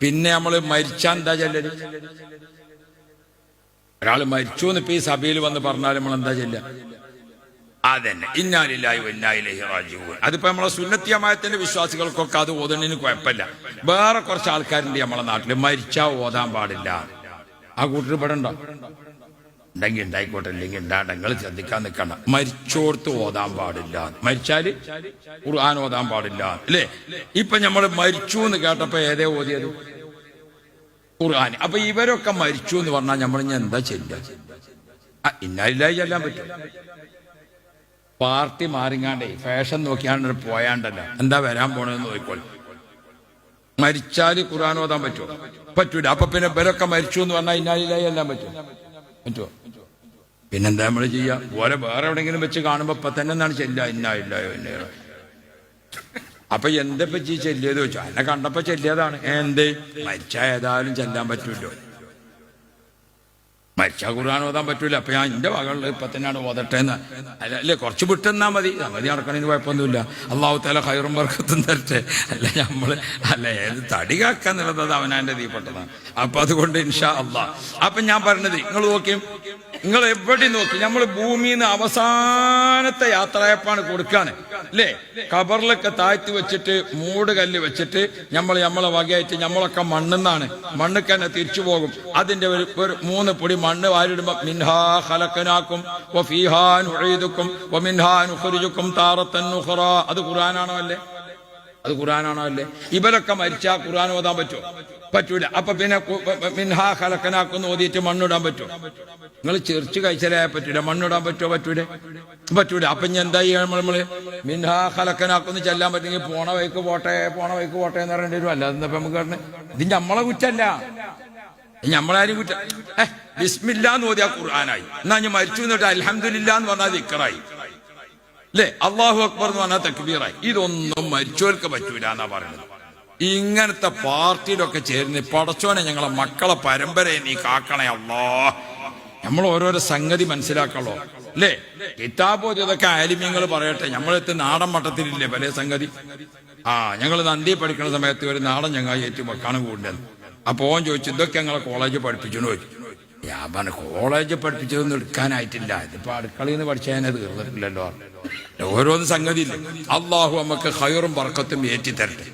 പിന്നെ നമ്മള് മരിച്ചാൽ എന്താ ചെല്ലല്? ഒരാൾ മരിച്ചു എന്ന് ഇപ്പൊ ഈ സഭയിൽ വന്ന് പറഞ്ഞാൽ നമ്മൾ എന്താ ചെല്ലുക? അതന്നെ ഇന്നാ ലില്ലാഹി വ ഇന്നാ ഇലൈഹി റാജിഊൻ. അതിപ്പോ നമ്മളെ സുന്നത്തി ജമാഅത്തിന്റെ വിശ്വാസികൾക്കൊക്കെ അത് ഓതുന്നതിന് കുഴപ്പമില്ല. വേറെ കുറച്ച് ആൾക്കാരുണ്ട് നമ്മളെ നാട്ടില് മരിച്ചാ ഓതാൻ പാടില്ല. ആ കൂട്ടർ ഇവിടെ ഉണ്ടോ? ഉണ്ടെങ്കിൽ ഉണ്ടായിക്കോട്ടെ, ഇല്ലെങ്കിൽ ഉണ്ടാകണ്ട. നിങ്ങൾ ശ്രദ്ധിക്കാൻ നിൽക്കണ്ട. മരിച്ചോടത്ത് ഓതാൻ പാടില്ല, മരിച്ചാല് ഖുർആൻ ഓതാൻ പാടില്ല അല്ലേ? ഇപ്പൊ നമ്മൾ മരിച്ചു എന്ന് കേട്ടപ്പോ ഏതേ ഓതിയത്? ഖുർആൻ. അപ്പൊ ഇവരൊക്കെ മരിച്ചു എന്ന് പറഞ്ഞാൽ നമ്മൾ ഇനി എന്താ ചെല്ലുക? ഇന്നാ ലില്ലാഹി ചെല്ലാൻ പറ്റും. പാർട്ടി മാറിങ്ങാണ്ടേ ഫാഷൻ നോക്കിയാണ്ട് പോയാണ്ടല്ല എന്താ വരാൻ പോണെന്ന് നോക്കിക്കോളി. മരിച്ചാല് ഖുർആൻ ഓതാൻ പറ്റുമോ? പറ്റൂല. അപ്പൊ പിന്നെ ഇവരൊക്കെ മരിച്ചു എന്ന് പറഞ്ഞാൽ ഇന്നാ ലില്ലാഹി ചെല്ലാൻ പറ്റുമോ? പിന്നെന്താ നമ്മൾ ചെയ്യാ? ഓരോ വേറെ എവിടെയെങ്കിലും വെച്ച് കാണുമ്പോ ഇപ്പൊ തന്നെ എന്താണ് ചെല്ലുക? ഇന്നാ ലില്ലാഹി വ ഇന്നാ ഇലൈഹി റാജിഊൻ. അപ്പൊ എന്തപ്പോ ചെല്ലിയത് വെച്ചോ? എന്നെ കണ്ടപ്പോ ചെല്ലിയതാണ്. എന്ത് മരിച്ചാ ഏതായാലും ചെല്ലാൻ പറ്റൂല്ലോ. മരിച്ചാ ഖുർആൻ ഓതാൻ പറ്റൂല. അപ്പൊ ഞാൻ എന്റെ വകളിൽ ഇപ്പൊ തന്നെയാണ് ഓതട്ടെ എന്ന് അല്ലേ? കുറച്ച് വിട്ടെന്നാ മതി, സംഗതി നടക്കണതിന് കുഴപ്പമൊന്നുമില്ല. അള്ളാഹു തആല ഖൈറും ബർക്കത്തും തരട്ടെ. അല്ല നമ്മള് അല്ല ഏത് തടി കാക്കാന്നുള്ളത് അവനാന്റെ തീപ്പെട്ടതാണ്. അപ്പൊ അതുകൊണ്ട് ഇൻഷാ അള്ളാഹ്. അപ്പൊ ഞാൻ പറഞ്ഞത് നിങ്ങൾ നോക്കിയും നിങ്ങൾ എവിടെ നോക്കി നമ്മൾ ഭൂമിന്ന് അവസാനത്തെ യാത്രയപ്പാണ് കൊടുക്കാണ് അല്ലേ? ഖബറിലൊക്കെ താഴ്ത്തി വെച്ചിട്ട് മൂട് കല്ല് വെച്ചിട്ട് നമ്മളെ വകയായിട്ട് നമ്മളൊക്കെ മണ്ണെന്നാണ്, മണ്ണിക്ക് തന്നെ തിരിച്ചു പോകും. അതിന്റെ ഒരു 3 പൊടി മണ്ണ് വാരിടുമ്പോ മിൻഹാ ഖലഖനാകും വഫീഹാ നുഈദുകും വമിൻഹാ നുഖ്രിജുകും താറത്തൻ ഉഖ്റാ. അത് ഖുർആനാണോ അല്ലേ? അത് ഖുർആനാണോ അല്ലേ? ഇവരൊക്കെ മരിച്ചാ ഖുർആൻ ഓതാൻ പറ്റുമോ? പറ്റൂല. അപ്പൊ പിന്നെ മിൻഹാ ഖലഖനാകും ഓതിയിട്ട് മണ്ണിടാൻ പറ്റുമോ? നിങ്ങൾ ചെറിച്ച് കഴിച്ചാലേ പറ്റൂല. മണ്ണിടാൻ പറ്റുമോ? പറ്റൂല. അപ്പൊ ഇനി എന്താ ചെയ്യാൻ? നമ്മള് മിൻഹാ ഖലഖനാകും ചെല്ലാൻ പറ്റുമെങ്കിൽ പോണ വഴിക്ക് പോട്ടെ എന്ന് പറയേണ്ടി വരും. അല്ലാതെ നമുക്ക് പറഞ്ഞത് ഇത് നമ്മളെ കുറ്റല്ല, നമ്മളാരും കുറ്റം. ബിസ്മില്ലാ എന്ന് ഓതിയാ ഖുർആനായി. എന്നാ ഞാൻ മരിച്ചു എന്നിട്ട് അൽഹംദുലില്ലാ എന്ന് പറഞ്ഞാൽ ദിക്റായി അല്ലേ? അല്ലാഹു അക്ബർ എന്ന് പറഞ്ഞാൽ തക്ബീറായി. ഇതൊന്നും മരിച്ചവർക്ക് പറ്റൂല എന്നാ പറയുന്നത്. ഇങ്ങനത്തെ പാർട്ടിയിലൊക്കെ ചേർന്ന് പടച്ചോനെ ഞങ്ങളെ മക്കളെ പരമ്പരയെ നീ കാക്കണേ അല്ലാ. നമ്മൾ ഓരോരോ സംഗതി മനസ്സിലാക്കണോ അല്ലേ? കിതാബ് ഇതൊക്കെ ആലിമ്യങ്ങൾ പറയട്ടെ. നമ്മളെത്ത് നാടൻ മട്ടത്തിലില്ലേ പല സംഗതി. ഞങ്ങൾ നന്ദി പഠിക്കുന്ന സമയത്ത് ഒരു നാടൻ ചങ്ങായി ഏറ്റു വെക്കാണ് കൂടുതൽ. അപ്പൊ ഓൻ ചോദിച്ചു ഇതൊക്കെ ഞങ്ങളെ കോളേജ് പഠിപ്പിച്ചു ചോദിച്ചു. ഞാൻ പറഞ്ഞു കോളേജ് പഠിപ്പിച്ചതൊന്നും എടുക്കാനായിട്ടില്ല, ഇതിപ്പോ അടുക്കളയിൽ നിന്ന് പഠിച്ചാൽ തീർന്നിട്ടില്ലല്ലോ. ഓരോന്ന് സംഗതി ഇല്ല. അള്ളാഹു നമുക്ക് ഖൈറും ബർക്കത്തും ഏറ്റി തരട്ടെ.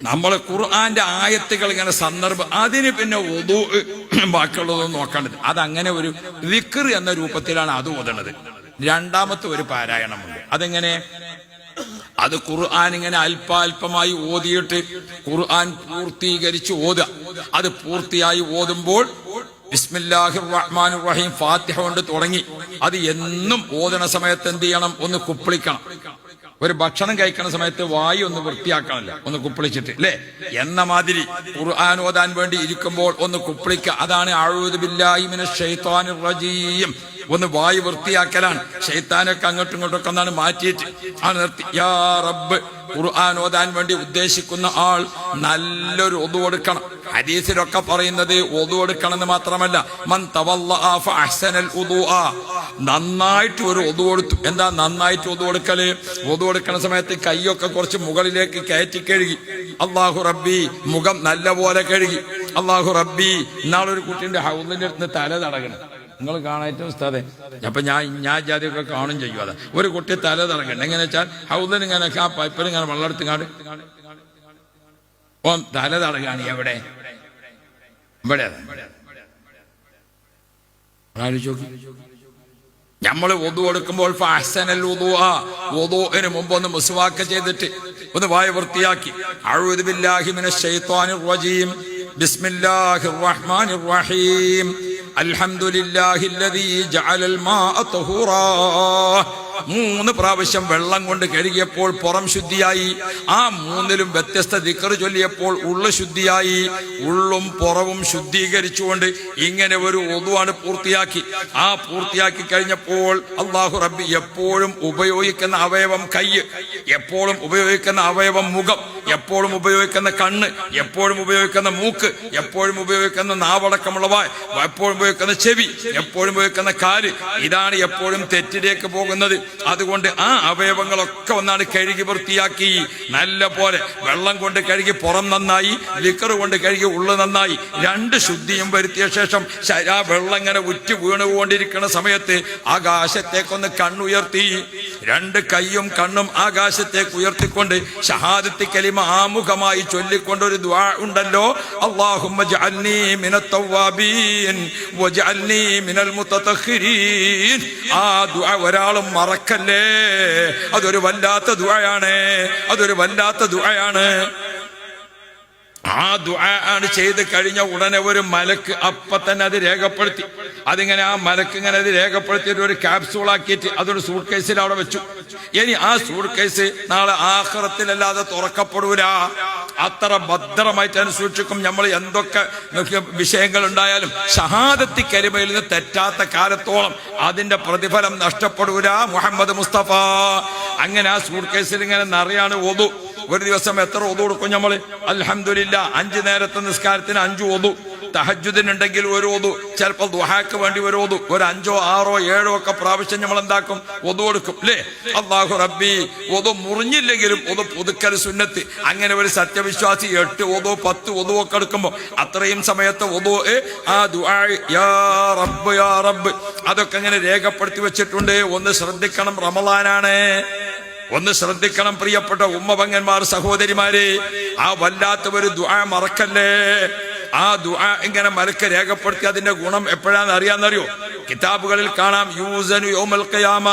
നമ്മള് ഖുർആന്റെ ആയത്തുകൾ ഇങ്ങനെ സന്ദർഭം, അതിന് പിന്നെ വുദൂ ബാക്കിയുള്ളതൊന്നും നോക്കേണ്ടത്. അതങ്ങനെ ഒരു ദിക്ർ എന്ന രൂപത്തിലാണ് അത് ഓതണത്. രണ്ടാമത്തെ ഒരു പാരായണമുണ്ട്. അതെങ്ങനെ? അത് ഖുർആൻ ഇങ്ങനെ അല്പാൽപമായി ഓതിയിട്ട് ഖുർആൻ പൂർത്തീകരിച്ച് ഓതുക. അത് പൂർത്തിയായി ഓതുമ്പോൾ ബിസ്മില്ലാഹിർ റഹ്മാനിർ റഹീം ഫാത്തിഹ കൊണ്ട് തുടങ്ങി അത് എന്നും ഓതണ സമയത്ത് എന്ത് ചെയ്യണം? ഒന്ന് കുപ്പിളിക്കണം. ഒരു ഭക്ഷണം കഴിക്കുന്ന സമയത്ത് വായു ഒന്ന് വൃത്തിയാക്കണമല്ലോ, ഒന്ന് കുപ്പിളിച്ചിട്ട് അല്ലേ? എന്ന മാതിരി ഖുർആൻ ഓതാൻ വേണ്ടി ഇരിക്കുമ്പോൾ ഒന്ന് കുപ്പിളിക്കുക. അതാണ് അഊദു ബില്ലാഹി മിനശ് ശൈത്വാനിർ റജീം. ഒന്ന് വായു വൃത്തിയാക്കലാണ്. ശൈത്താനൊക്കെ അങ്ങോട്ടും ഇങ്ങോട്ടൊക്കെ ഒന്നാണ് മാറ്റിയിട്ട് നിർത്തി. യാ റബ്ബ്. ഖുർആൻ ഓതാൻ വേണ്ടി ഉദ്ദേശിക്കുന്ന ആൾ നല്ലൊരു ഒതു കൊടുക്കണം. ഹദീസിലൊക്കെ പറയുന്നത് ഒതു കൊടുക്കണം എന്ന് മാത്രമല്ല, മൻ തവല്ലഅ ഫഅഹ്സനൽ ഉദൂഅ, നന്നായിട്ട് ഒരു ഒതു കൊടുത്തു. എന്താ നന്നായിട്ട് ഒതു കൊടുക്കല്? ഒതു കൊടുക്കണ സമയത്ത് കൈയൊക്കെ കുറച്ച് മുകളിലേക്ക് കയറ്റി കഴുകി. അല്ലാഹു റബ്ബി, മുഖം നല്ല പോലെ കഴുകി. അല്ലാഹു റബ്ബി. ഇന്നാളൊരു കുട്ടിന്റെ ഹൗദിന്റെ അടുത്ത് തല തടകണം. നിങ്ങൾ കാണായിട്ട് ഉസ്താദെ, അപ്പൊ ഞാൻ ജാതിയൊക്കെ കാണും ചെയ്യും. അതാ ഒരു കുട്ടി തല തടകണം. എങ്ങനെ വെച്ചാൽ ഹൗദിന് ഇങ്ങനെ ആ പൈപ്പിൽ ഇങ്ങനെ വെള്ളം എടുത്തുകാട് ഓൻ തല തടകാണ്. എവിടെ? ഇവിടെ. നമ്മൾ വുദു കൊടുക്കുമ്പോൾ ഫഅഹ്സനൽ വുദൂഅ, വുദൂഇന് മുമ്പ് ഒന്ന് മുസ്വാക്ക് ചെയ്തിട്ട് ഒന്ന് വായ വൃത്തിയാക്കി. അഊദു ബില്ലാഹി മിനശ് ശൈത്വാനിർ റജീം ബിസ്മില്ലാഹിർ റഹ്മാനിർ റഹീം അൽഹംദുലില്ലാഹില്ലദീ ജഅലൽ മാഅ തഹൂറാ. 3 പ്രാവശ്യം വെള്ളം കൊണ്ട് കഴുകിയപ്പോൾ പുറം ശുദ്ധിയായി. ആ 3ലും വ്യത്യസ്ത ദിക്ർ ചൊല്ലിയപ്പോൾ ഉള്ളു ശുദ്ധിയായി. ഉള്ളും പുറവും ശുദ്ധീകരിച്ചുകൊണ്ട് ഇങ്ങനെ ഒരു വുദൂഅ് പൂർത്തിയാക്കി. ആ പൂർത്തിയാക്കി കഴിഞ്ഞപ്പോൾ അല്ലാഹു റബ്ബി എപ്പോഴും ഉപയോഗിക്കുന്ന അവയവം കൈ, എപ്പോഴും ഉപയോഗിക്കുന്ന അവയവം മുഖം, എപ്പോഴും ഉപയോഗിക്കുന്ന കണ്ണ്, എപ്പോഴും ഉപയോഗിക്കുന്ന മൂക്ക്, എപ്പോഴും ഉപയോഗിക്കുന്ന നാവടക്കമുള്ളവ, എപ്പോഴും ഉപയോഗിക്കുന്ന ചെവി, എപ്പോഴും ഉപയോഗിക്കുന്ന കാല്, ഇതാണ് എപ്പോഴും തെറ്റിലേക്ക് പോകുന്നത്. അതുകൊണ്ട് ആ അവയവങ്ങളൊക്കെ ഒന്നാണ് കഴുകി വൃത്തിയാക്കി നല്ല പോലെ വെള്ളം കൊണ്ട് കഴുകി പുറം നന്നായി, ലിക്കർ കൊണ്ട് കഴുകി ഉള്ളു നന്നായി, രണ്ട് ശുദ്ധിയും വരുത്തിയ ശേഷം ആ വെള്ളം ഇങ്ങനെ ഉറ്റി വീണുകൊണ്ടിരിക്കുന്ന സമയത്ത് ആകാശത്തേക്കൊന്ന് കണ്ണുയർത്തി, രണ്ട് കൈയും കണ്ണും ആകാശത്തേക്ക് ഉയർത്തിക്കൊണ്ട് ഷഹാദത്ത് കലിമ ആമുഖമായി ചൊല്ലിക്കൊണ്ടൊരു ദുആ ഉണ്ടല്ലോ, അല്ലാഹുമ്മ ജഅൽനി മിനത് തവ്വാബീൻ വജഅൽനി മിനൽ മുതതഖിരീൻ. ആ ദുആ ഒരാളും മറക്കല്ലേ. അതൊരു വല്ലാത്ത ദുആയാണ്, അതൊരു വല്ലാത്ത ദുആയാണ്. ആ ദുആ ആണ് ചെയ്ത് കഴിഞ്ഞ ഉടനെ ഒരു മലക്ക് അപ്പൊ തന്നെ അത് രേഖപ്പെടുത്തി. അതിങ്ങനെ ആ മലക്ക് ഇങ്ങനെ അത് രേഖപ്പെടുത്തിയിട്ട് ഒരു ക്യാപ്സൂൾ ആക്കിയിട്ട് അതൊരു സൂട്ട് കേസിൽ അവിടെ വെച്ചു. ഇനി ആ സൂട്ട് കേസ് നാളെ ആഖിറത്തിലല്ലാതെ തുറക്കപ്പെടൂല. അത്ര ഭദ്രമായിട്ട് സൂക്ഷിക്കും. നമ്മൾ എന്തൊക്കെ വിഷയങ്ങൾ ഉണ്ടായാലും ഷഹാദത്തി കലിമയിൽ നിന്ന് തെറ്റാത്ത കാലത്തോളം അതിന്റെ പ്രതിഫലം നഷ്ടപ്പെടൂല. മുഹമ്മദ് മുസ്തഫ. അങ്ങനെ ആ സൂട്ട് കേസിൽ ഇങ്ങനെ നിറയാണ് ഒതു. ഒരു ദിവസം എത്ര ഒതു കൊടുക്കും നമ്മൾ? അൽഹംദുലില്ലാ 5 നേരത്തെ നിസ്കാരത്തിന് 5 ഒതു, തഹജ്ജുദിനുണ്ടെങ്കിൽ ഒരു ഒതു, ചിലപ്പോൾ ദുഹാക്ക് വേണ്ടി ഒരു ഒതു, ഒരു 5, 6, 7 ഒക്കെ പ്രാവശ്യം നമ്മൾ എന്താക്കും? ഒതു കൊടുക്കും അല്ലേ? അല്ലാഹു റബ്ബി. ഒതു മുറിഞ്ഞില്ലെങ്കിലും ഒതു പുതുക്കൽ സുന്നത്ത്. അങ്ങനെ ഒരു സത്യവിശ്വാസി 8 ഒതു 10 ഒതു ഒക്കെ എടുക്കുമ്പോൾ അത്രയും സമയത്ത് ഒതു ആ ദുആ യാ റബ്ബ് യാ റബ്ബ് അതൊക്കെ അങ്ങനെ രേഖപ്പെടുത്തി വെച്ചിട്ടുണ്ട്. ഒന്ന് ശ്രദ്ധിക്കണം, റമളാനാണ്. ഒന്ന് ശ്രദ്ധിക്കണം പ്രിയപ്പെട്ട ഉമ്മപങ്ങന്മാർ, സഹോദരിമാരെ. ആ വല്ലാത്ത ഒരു ദുആ മറക്കല്ലേ. ആ ദുആ ഇങ്ങനെ മലക്ക് രേഖപ്പെടുത്തി അതിന്റെ ഗുണം എപ്പോഴാന്ന് അറിയാന്നറിയോ? കിതാബുകളിൽ കാണാം, യൂസനു യൗമൽ ഖിയാമ.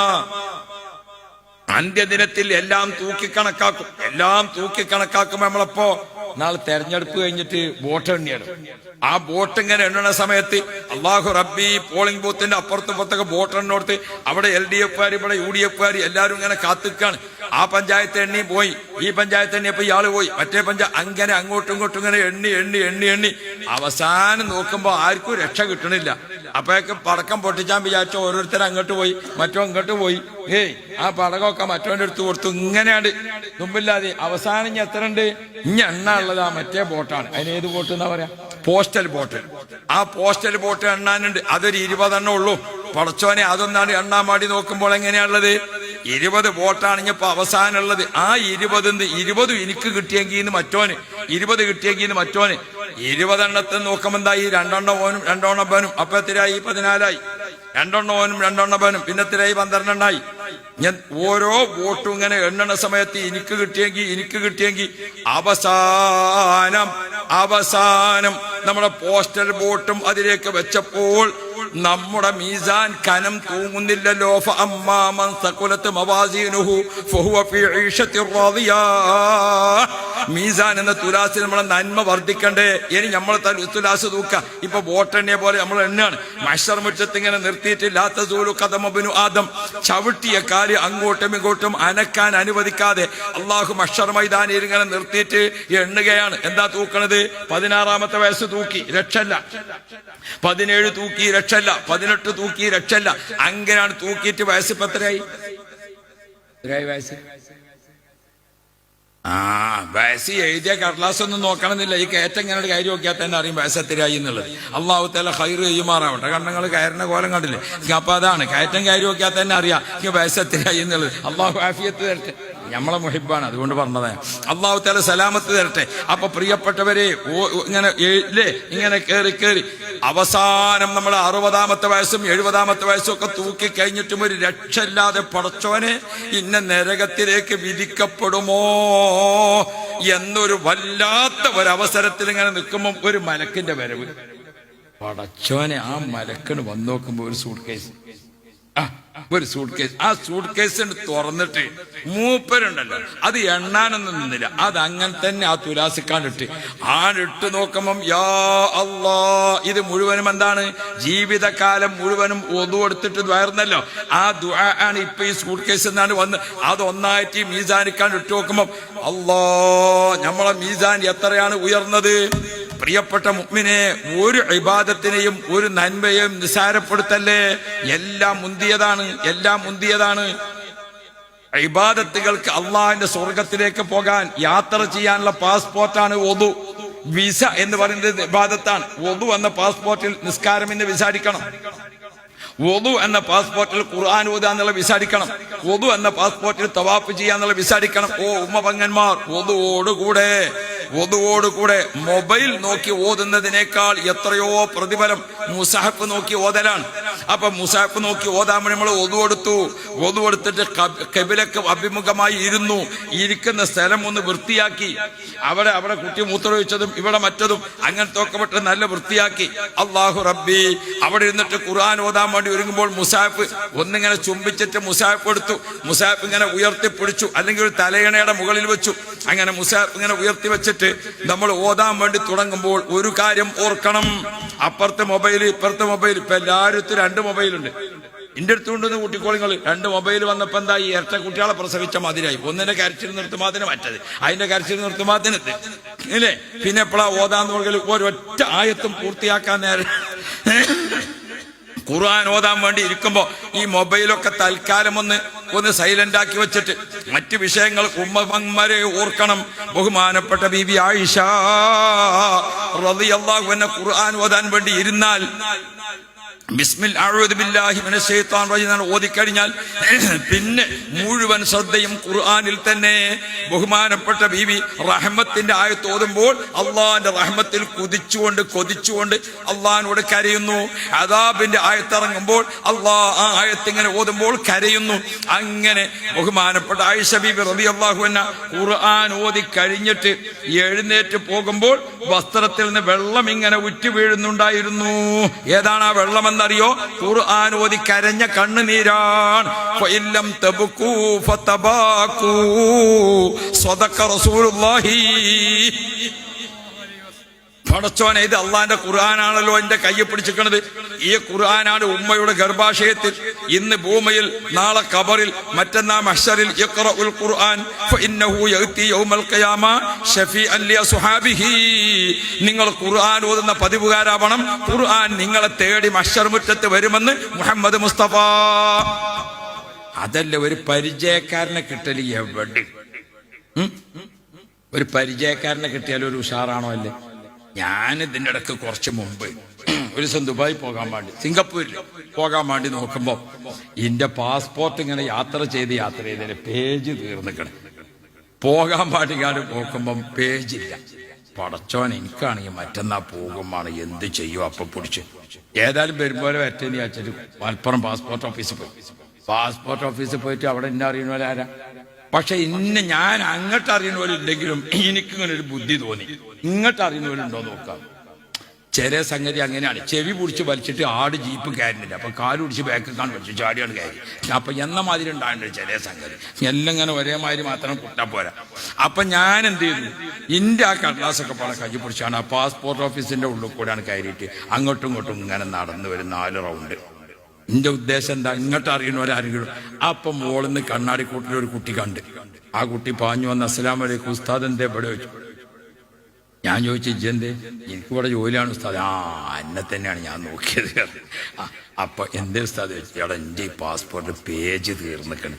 അന്ത്യദിനത്തിൽ എല്ലാം തൂക്കിക്കണക്കാക്കും. എല്ലാം തൂക്കിക്കണക്കാക്കും. നമ്മളപ്പോ നാളെ തെരഞ്ഞെടുപ്പ് കഴിഞ്ഞിട്ട് വോട്ട് എണ്ണിയാണ്. ആ വോട്ട് ഇങ്ങനെ എണ്ണുന്ന സമയത്ത് അല്ലാഹു റബ്ബി പോളിംഗ് ബൂത്തിന്റെ അപ്പുറത്തൊക്കെ വോട്ട് എണ്ണോടുത്ത് അവിടെ LDF ഇവിടെ UDF എല്ലാവരും ഇങ്ങനെ കാത്തിക്കാണ്. ആ പഞ്ചായത്ത് എണ്ണി പോയി, ഈ പഞ്ചായത്ത് എണ്ണിയപ്പോ ഇയാള് പോയി, മറ്റേ അങ്ങനെ അങ്ങോട്ടും ഇങ്ങോട്ടും ഇങ്ങനെ എണ്ണി അവസാനം നോക്കുമ്പോ ആർക്കും രക്ഷ കിട്ടണില്ല. അപ്പോഴേക്ക് പടക്കം പൊട്ടിച്ചാൻ വിചാരിച്ച ഓരോരുത്തർ അങ്ങോട്ട് പോയി, മറ്റോ ഇങ്ങോട്ട് പോയി. ആ പടകമൊക്കെ മറ്റോന്റെ അടുത്ത് കൊടുത്തു. ഇങ്ങനെയാണ് തുമ്പില്ലാതെ. അവസാനം ഇനി എത്ര ഉണ്ട്? ഇനി എണ്ണ ഉള്ളത് ആ മറ്റേ ബോട്ടാണ്. അതിന് ഏത് ബോട്ട് എന്നാ പറയാ? Postal boat. ആ പോസ്റ്റൽ ബോട്ട് എണ്ണാനുണ്ട്. അതൊരു 20 എണ്ണം ഉള്ളൂ. പടച്ചോനെ, അതൊന്നാണ് എണ്ണാൻ വേണ്ടി നോക്കുമ്പോൾ എങ്ങനെയാണുള്ളത്? 20 ബോട്ടാണ് ഇപ്പൊ അവസാനമുള്ളത്. ആ 20 എനിക്ക് കിട്ടിയെങ്കിൽ മറ്റോന്, 20 കിട്ടിയെങ്കിൽ മറ്റോന്. 20 എണ്ണത്തിൽ നോക്കുമ്പോ എന്താ? ഈ 2 എണ്ണം ഓനും 2 എണ്ണം ബനും. അപ്പൊ എത്രയായി? 14ആയി. 2 എണ്ണം ഓനും 2 എണ്ണം ബനും. പിന്നെ എത്രയായി? 12 എണ്ണായി. ഞാൻ ഓരോ വോട്ടും ഇങ്ങനെ എണ്ണണ സമയത്ത് എനിക്ക് കിട്ടിയെങ്കിൽ അവസാനം നമ്മുടെ പോസ്റ്റൽ ബോട്ടും അതിലേക്ക് വെച്ചപ്പോൾ നമ്മുടെ മീസാൻ കനം തൂങ്ങുന്നില്ലല്ലോ. ഫഅമ്മാമൻ സഖുലത് മവാസീനുഹു ഫഹുവ ഫീ ഈശത്തിർ റാദിയാ. മീസാൻ എന്ന തുലാസിൽ നമ്മളെ നന്മ വർദ്ധിക്കണ്ടേ? ഇനി നമ്മൾ തുലാസ് തൂക്ക. ഇപ്പൊ വോട്ടെണ്ണിയെ പോലെ നമ്മൾ എണ്ണാണ്. മഹ്ശർ മുറ്റത്ത് ഇങ്ങനെ നിർത്തിയിട്ട് ലാ തസൂലു ഖദമ ഇബ്നു ആദം, ചവിട്ടിയ കാല് അങ്ങോട്ടും ഇങ്ങോട്ടും അനക്കാൻ അനുവദിക്കാതെ അള്ളാഹു മഹ്ശർ മൈതാനിയിൽ ഇങ്ങനെ നിർത്തിയിട്ട് എണ്ണുകയാണ്. എന്താ തൂക്കണത്? 16ാമത്തെ വയസ്സ് തൂക്കി, രക്ഷല്ല. 17 തൂക്കി, രക്ഷല്ല. 18 തൂക്കി, രക്ഷല്ല. അങ്ങനെയാണ് തൂക്കിയിട്ട് വയസ്സ് ഇപ്പൊ എത്രയായി? വയസ്സ് വയസ്സ് എഴുതിയ കടലാസ് ഒന്നും നോക്കണമെന്നില്ല. ഈ കയറ്റം ഇങ്ങനെ കാര്യം നോക്കിയാൽ തന്നെ അറിയും വയസ്സ് എത്രയായി എന്നുള്ളത്. അള്ളാഹു തആല ഖൈർ ചെയ്യുമാറാവട്ടെ. കണ്ണങ്ങൾ കയറുന്ന കോലം കണ്ടില്ലേ? അപ്പൊ അതാണ് കയറ്റം കാര്യം നോക്കിയാൽ തന്നെ അറിയാം വയസ്സ് എത്രയായി എന്നുള്ളത്. അള്ളാഹു ആഫിയത്ത് തരട്ടെ. നമ്മളെ മുഹിബാണ്, അതുകൊണ്ട് പറഞ്ഞതാണ്. അള്ളാഹു തആല സലാമത്ത് തരട്ടെ. അപ്പൊ പ്രിയപ്പെട്ടവരെ, ഇങ്ങനെ കേറി അവസാനം നമ്മൾ 60ാമത്തെ വയസ്സും 70ാമത്തെ വയസ്സും ഒക്കെ തൂക്കി കഴിഞ്ഞിട്ടും ഒരു രക്ഷയില്ലാതെ പടച്ചോനെ ഇന്ന നരകത്തിലേക്ക് വിധിക്കപ്പെടുമോ എന്നൊരു വല്ലാത്ത ഒരവസരത്തിൽ ഇങ്ങനെ നിൽക്കുമ്പോൾ ഒരു മലക്കിന്റെ വരവ്. പടച്ചോനെ, ആ മലക്കിന് വന്നു നോക്കുമ്പോ ഒരു സൂട്ട് കേസ്. ആ സൂട്ട് കേസ് തുറന്നിട്ട് മൂപ്പരുണ്ടല്ലോ, അത് എണ്ണാനൊന്നും നിന്നില്ല. അത് അങ്ങനെ തന്നെ ആ തുലാസിക്കാണ്ടിട്ട് ആണിട്ട് നോക്കുമ്പം യാ അല്ലാ, ഇത് മുഴുവനും എന്താണ്? ജീവിതകാലം മുഴുവനും ഒതു എടുത്തിട്ട് ദ്വാരുന്നല്ലോ. ആ ദുആ ആണ് ഇപ്പൊ ഈ സൂട്ട് കേസ് എന്നാണ് വന്ന് അതൊന്നായിട്ട് മീസാനിക്കാണ്ട് ഇട്ട് നോക്കുമ്പം അല്ലാ, നമ്മളെ മീസാൻ എത്രയാണ് ഉയർന്നത്. പ്രിയപ്പെട്ട മുഅ്മിനെ, ഒരു ഇബാദത്തിനെയും ഒരു നന്മയെയും നിസാരപ്പെടുത്തല്ലേ. എല്ലാം മുന്തിയതാണ്. ഇബാദത്തുകൾക്ക് അള്ളാഹിന്റെ സ്വർഗത്തിലേക്ക് പോകാൻ യാത്ര ചെയ്യാനുള്ള പാസ്പോർട്ടാണ് ഒതു. വിസ എന്ന് പറയുന്നത് ഇബാദത്താണ്. ഒതു എന്ന പാസ്പോർട്ടിൽ നിസ്കാരം എന്ന് വിസ അടിക്കണം. വദു എന്ന പാസ്പോർട്ടിൽ ഖുർആൻ ഓതുക എന്നുള്ള വിസ അടിക്കണം. വദു എന്ന പാസ്പോർട്ടിൽ തവാഫ് ചെയ്യാന്നുള്ള വിസ അടിക്കണം. ഓ ഉമ്മപങ്ങന്മാർ, വദുവോടുകൂടെ മൊബൈൽ നോക്കി ഓതുന്നതിനേക്കാൾ എത്രയോ പ്രതിഫലം മുസാഹഫ് നോക്കി ഓതലാണ്. അപ്പൊ മുസാഹഫ് നോക്കി ഓതാൻ വേണ്ടി നമ്മൾ വദു എടുത്തിട്ട് ഖിബലക്ക് അഭിമുഖമായി ഇരുന്നു. ഇരിക്കുന്ന സ്ഥലം ഒന്ന് വൃത്തിയാക്കി, അവിടെ കുട്ടി മൂത്രമൊഴിച്ചതും ഇവിടെ മറ്റതും അങ്ങനത്തെ ഒക്കെ പെട്ട് നല്ല വൃത്തിയാക്കി. അല്ലാഹു റബ്ബി അവിടെ ഇരുന്നിട്ട് ഖുർആൻ ഓതാൻ വേണ്ടി ഒരുങ്ങുമ്പോൾ മുസാഫ് ഒന്നിങ്ങനെ ചുംബിച്ചിട്ട് മുസാഫ് എടുത്തു. മുസാഫ് ഇങ്ങനെ ഉയർത്തിപ്പിടിച്ചു, അല്ലെങ്കിൽ ഒരു തലയണയുടെ മുകളിൽ വെച്ചു. അങ്ങനെ മുസാഫ് ഇങ്ങനെ ഉയർത്തി വെച്ചിട്ട് നമ്മൾ ഓതാൻ വേണ്ടി തുടങ്ങുമ്പോൾ ഒരു കാര്യം ഓർക്കണം. അപ്പുറത്തെ മൊബൈൽ ഇപ്പുറത്തെ മൊബൈൽ. ഇപ്പൊ എല്ലാവരും 2 മൊബൈലുണ്ട്. എന്റെ അടുത്ത് കൊണ്ടുവന്ന് കുട്ടിക്കോളിങ്ങൾ 2 മൊബൈൽ വന്നപ്പോ എന്താ, ഈ ഇരട്ട കുട്ടികളെ പ്രസവിച്ച മാതിരിയായി. ഒന്നിന്റെ കരച്ചിൽ നിർത്തുമാതിന് മറ്റത്, അതിന്റെ കരച്ചിൽ നിർത്തുമാതിന് ഇല്ലേ. പിന്നെ എപ്പോഴാ ഓതാന്ന് പറഞ്ഞാൽ ഒരൊറ്റ ആയത്തും പൂർത്തിയാക്കാൻ നേരം ഖുർആൻ ഓതാൻ വേണ്ടി ഇരിക്കുമ്പോ ഈ മൊബൈലൊക്കെ തൽക്കാലം ഒന്ന് സൈലന്റ് ആക്കി വെച്ചിട്ട് മറ്റു വിഷയങ്ങൾ ഉമ്മമാരെ ഓർക്കണം. ബഹുമാനപ്പെട്ട ബീബി ആയിഷ റളിയല്ലാഹു അൻഹ ഖുർആൻ ഓതാൻ വേണ്ടി ഇരുന്നാൽ ഓതിക്കഴിഞ്ഞാൽ പിന്നെ മുഴുവൻ ശ്രദ്ധയും ഖുർആനിൽ തന്നെ. ബഹുമാനപ്പെട്ട ബീവി റഹ്മത്തിന്റെ ആയത്ത് ഓതുമ്പോൾ അള്ളാഹിന്റെ റഹ്മത്തിൽ കൊതിച്ചുകൊണ്ട് അള്ളാഹിനോട് കരയുന്നു. അദാബിന്റെ ആയത്തിറങ്ങുമ്പോൾ ആ ആയത്ത് ഇങ്ങനെ ഓതുമ്പോൾ കരയുന്നു. അങ്ങനെ ബഹുമാനപ്പെട്ട ആയിഷ ബീബി റളിയല്ലാഹു അൻഹ ഖുർആൻ ഓതി കഴിഞ്ഞിട്ട് എഴുന്നേറ്റ് പോകുമ്പോൾ വസ്ത്രത്തിൽ നിന്ന് വെള്ളം ഇങ്ങനെ ഉറ്റി വീഴുന്നുണ്ടായിരുന്നു. ഏതാണ് ആ വെള്ളം എന്നറിയോ? ഖുർആൻ ഓതി കരഞ്ഞ കണ്ണുനീരാണ്. ഫഇല്ലം തബ്കൂ ഫതബാകൂ സദഖ റസൂലുള്ളാഹി. പടച്ചോനെ, ഇത് അള്ളാന്റെ ഖുർആനാണല്ലോ എന്റെ കയ്യെ പിടിച്ചിരിക്കുന്നത്. ഈ ഖുർആനാണ് ഉമ്മയുടെ ഗർഭാശയത്തിൽ, ഇന്ന് ഭൂമിയിൽ, നാളെ ഖബറിൽ, മറ്റന്നാ മഹ്ശറിൽ. ഇഖ്റഉൽ ഖുർആൻ ഫഇന്നഹു യഅതി യൗമൽ ഖിയാമ ശഫീഅൻ ലിഅസ്ഹാബിഹി. നിങ്ങൾ ഖുർആൻ ഓതുന്ന പതിവുകാരാവണം. ഖുർആൻ നിങ്ങളെ തേടി മഹ്ശർ മുറ്റത്ത് വരുമെന്ന് മുഹമ്മദ് മുസ്തഫ. അതല്ല ഒരു പരിചയക്കാരനെ കിട്ടല് എവിടെ? ഒരു പരിചയക്കാരനെ കിട്ടിയാൽ ഒരു ഉഷാറാണോ അല്ലേ? ഞാൻ ഇതിൻ്റെ ഇടയ്ക്ക് കുറച്ച് മുമ്പ് ഒരു ദിവസം ദുബായി പോകാൻ വേണ്ടി, സിംഗപ്പൂരിൽ പോകാൻ വേണ്ടി നോക്കുമ്പോ എന്റെ പാസ്പോർട്ട് ഇങ്ങനെ യാത്ര ചെയ്തതിന് പേജ് തീർന്നിക്കണം. പോകാൻ പാടിക്കാട് നോക്കുമ്പം പേജില്ല. പടച്ചോൻ, എനിക്കാണെങ്കിൽ മറ്റന്നാ പോകുമാണ്, എന്ത് ചെയ്യും? അപ്പൊ പിടിച്ച് ഏതായാലും വരുമ്പോലെ വരട്ടെന്ന് വെച്ചിട്ട് മലപ്പുറം പാസ്പോർട്ട് ഓഫീസിൽ പോയിട്ട് അവിടെ എന്നെ അറിയുന്ന പോലെ ആരാ. പക്ഷെ ഞാൻ അങ്ങോട്ട് അറിയുന്ന പോലെ ഇല്ലെങ്കിലും എനിക്കിങ്ങനെ ഒരു ബുദ്ധി തോന്നി, ഇങ്ങോട്ട് അറിയുന്ന പോലെ ഉണ്ടോ നോക്കാം. ചില സംഗതി അങ്ങനെയാണ്. ചെവി പിടിച്ച് വലിച്ചിട്ട് ആട് ജീപ്പ് കയറുന്നില്ല, അപ്പൊ കാല് പിടിച്ച് ബാക്കിക്കാണ് വലിച്ചു ചാടിയാണ് കയറി. അപ്പൊ എന്ന മാതിരി ഉണ്ടായിട്ടുണ്ട് ചില സംഗതി. എല്ലാം ഇങ്ങനെ ഒരേമാതിരി മാത്രം കുട്ടാ പോരാ. അപ്പൊ ഞാൻ എന്ത് ചെയ്തു, ഇന്റെ ആ കടലാസൊക്കെ പല കൈ പിടിച്ചാണ് ആ പാസ്പോർട്ട് ഓഫീസിന്റെ ഉള്ളിൽ കൂടെയാണ് കയറിയിട്ട് അങ്ങോട്ടും ഇങ്ങോട്ടും ഇങ്ങനെ നടന്നു വരും 4 റൗണ്ട്. എന്റെ ഉദ്ദേശം എന്താ, ഇങ്ങോട്ട് അറിയണവരാരെങ്കിലും. അപ്പൊ മോളിന്ന് കണ്ണാടിക്കൂട്ടിൽ ഒരു കുട്ടി കണ്ട്. ആ കുട്ടി പാഞ്ഞു വന്ന് അസ്സലാമു അലൈക്കും ഉസ്താദ് എന്തേ ഇവിടെ വെച്ചു. ഞാൻ ചോദിച്ചു, ഇജ്ജെന്തേ? എനിക്കിവിടെ ജോലിയാണ് ഉസ്താദ്. എന്നെ തന്നെയാണ് ഞാൻ നോക്കിയത്. അപ്പൊ എന്തേ ഉസ്താദ് വെച്ചു? എടാ, എന്റെ ഈ പാസ്പോർട്ട് പേജ് തീർന്നിക്കണം,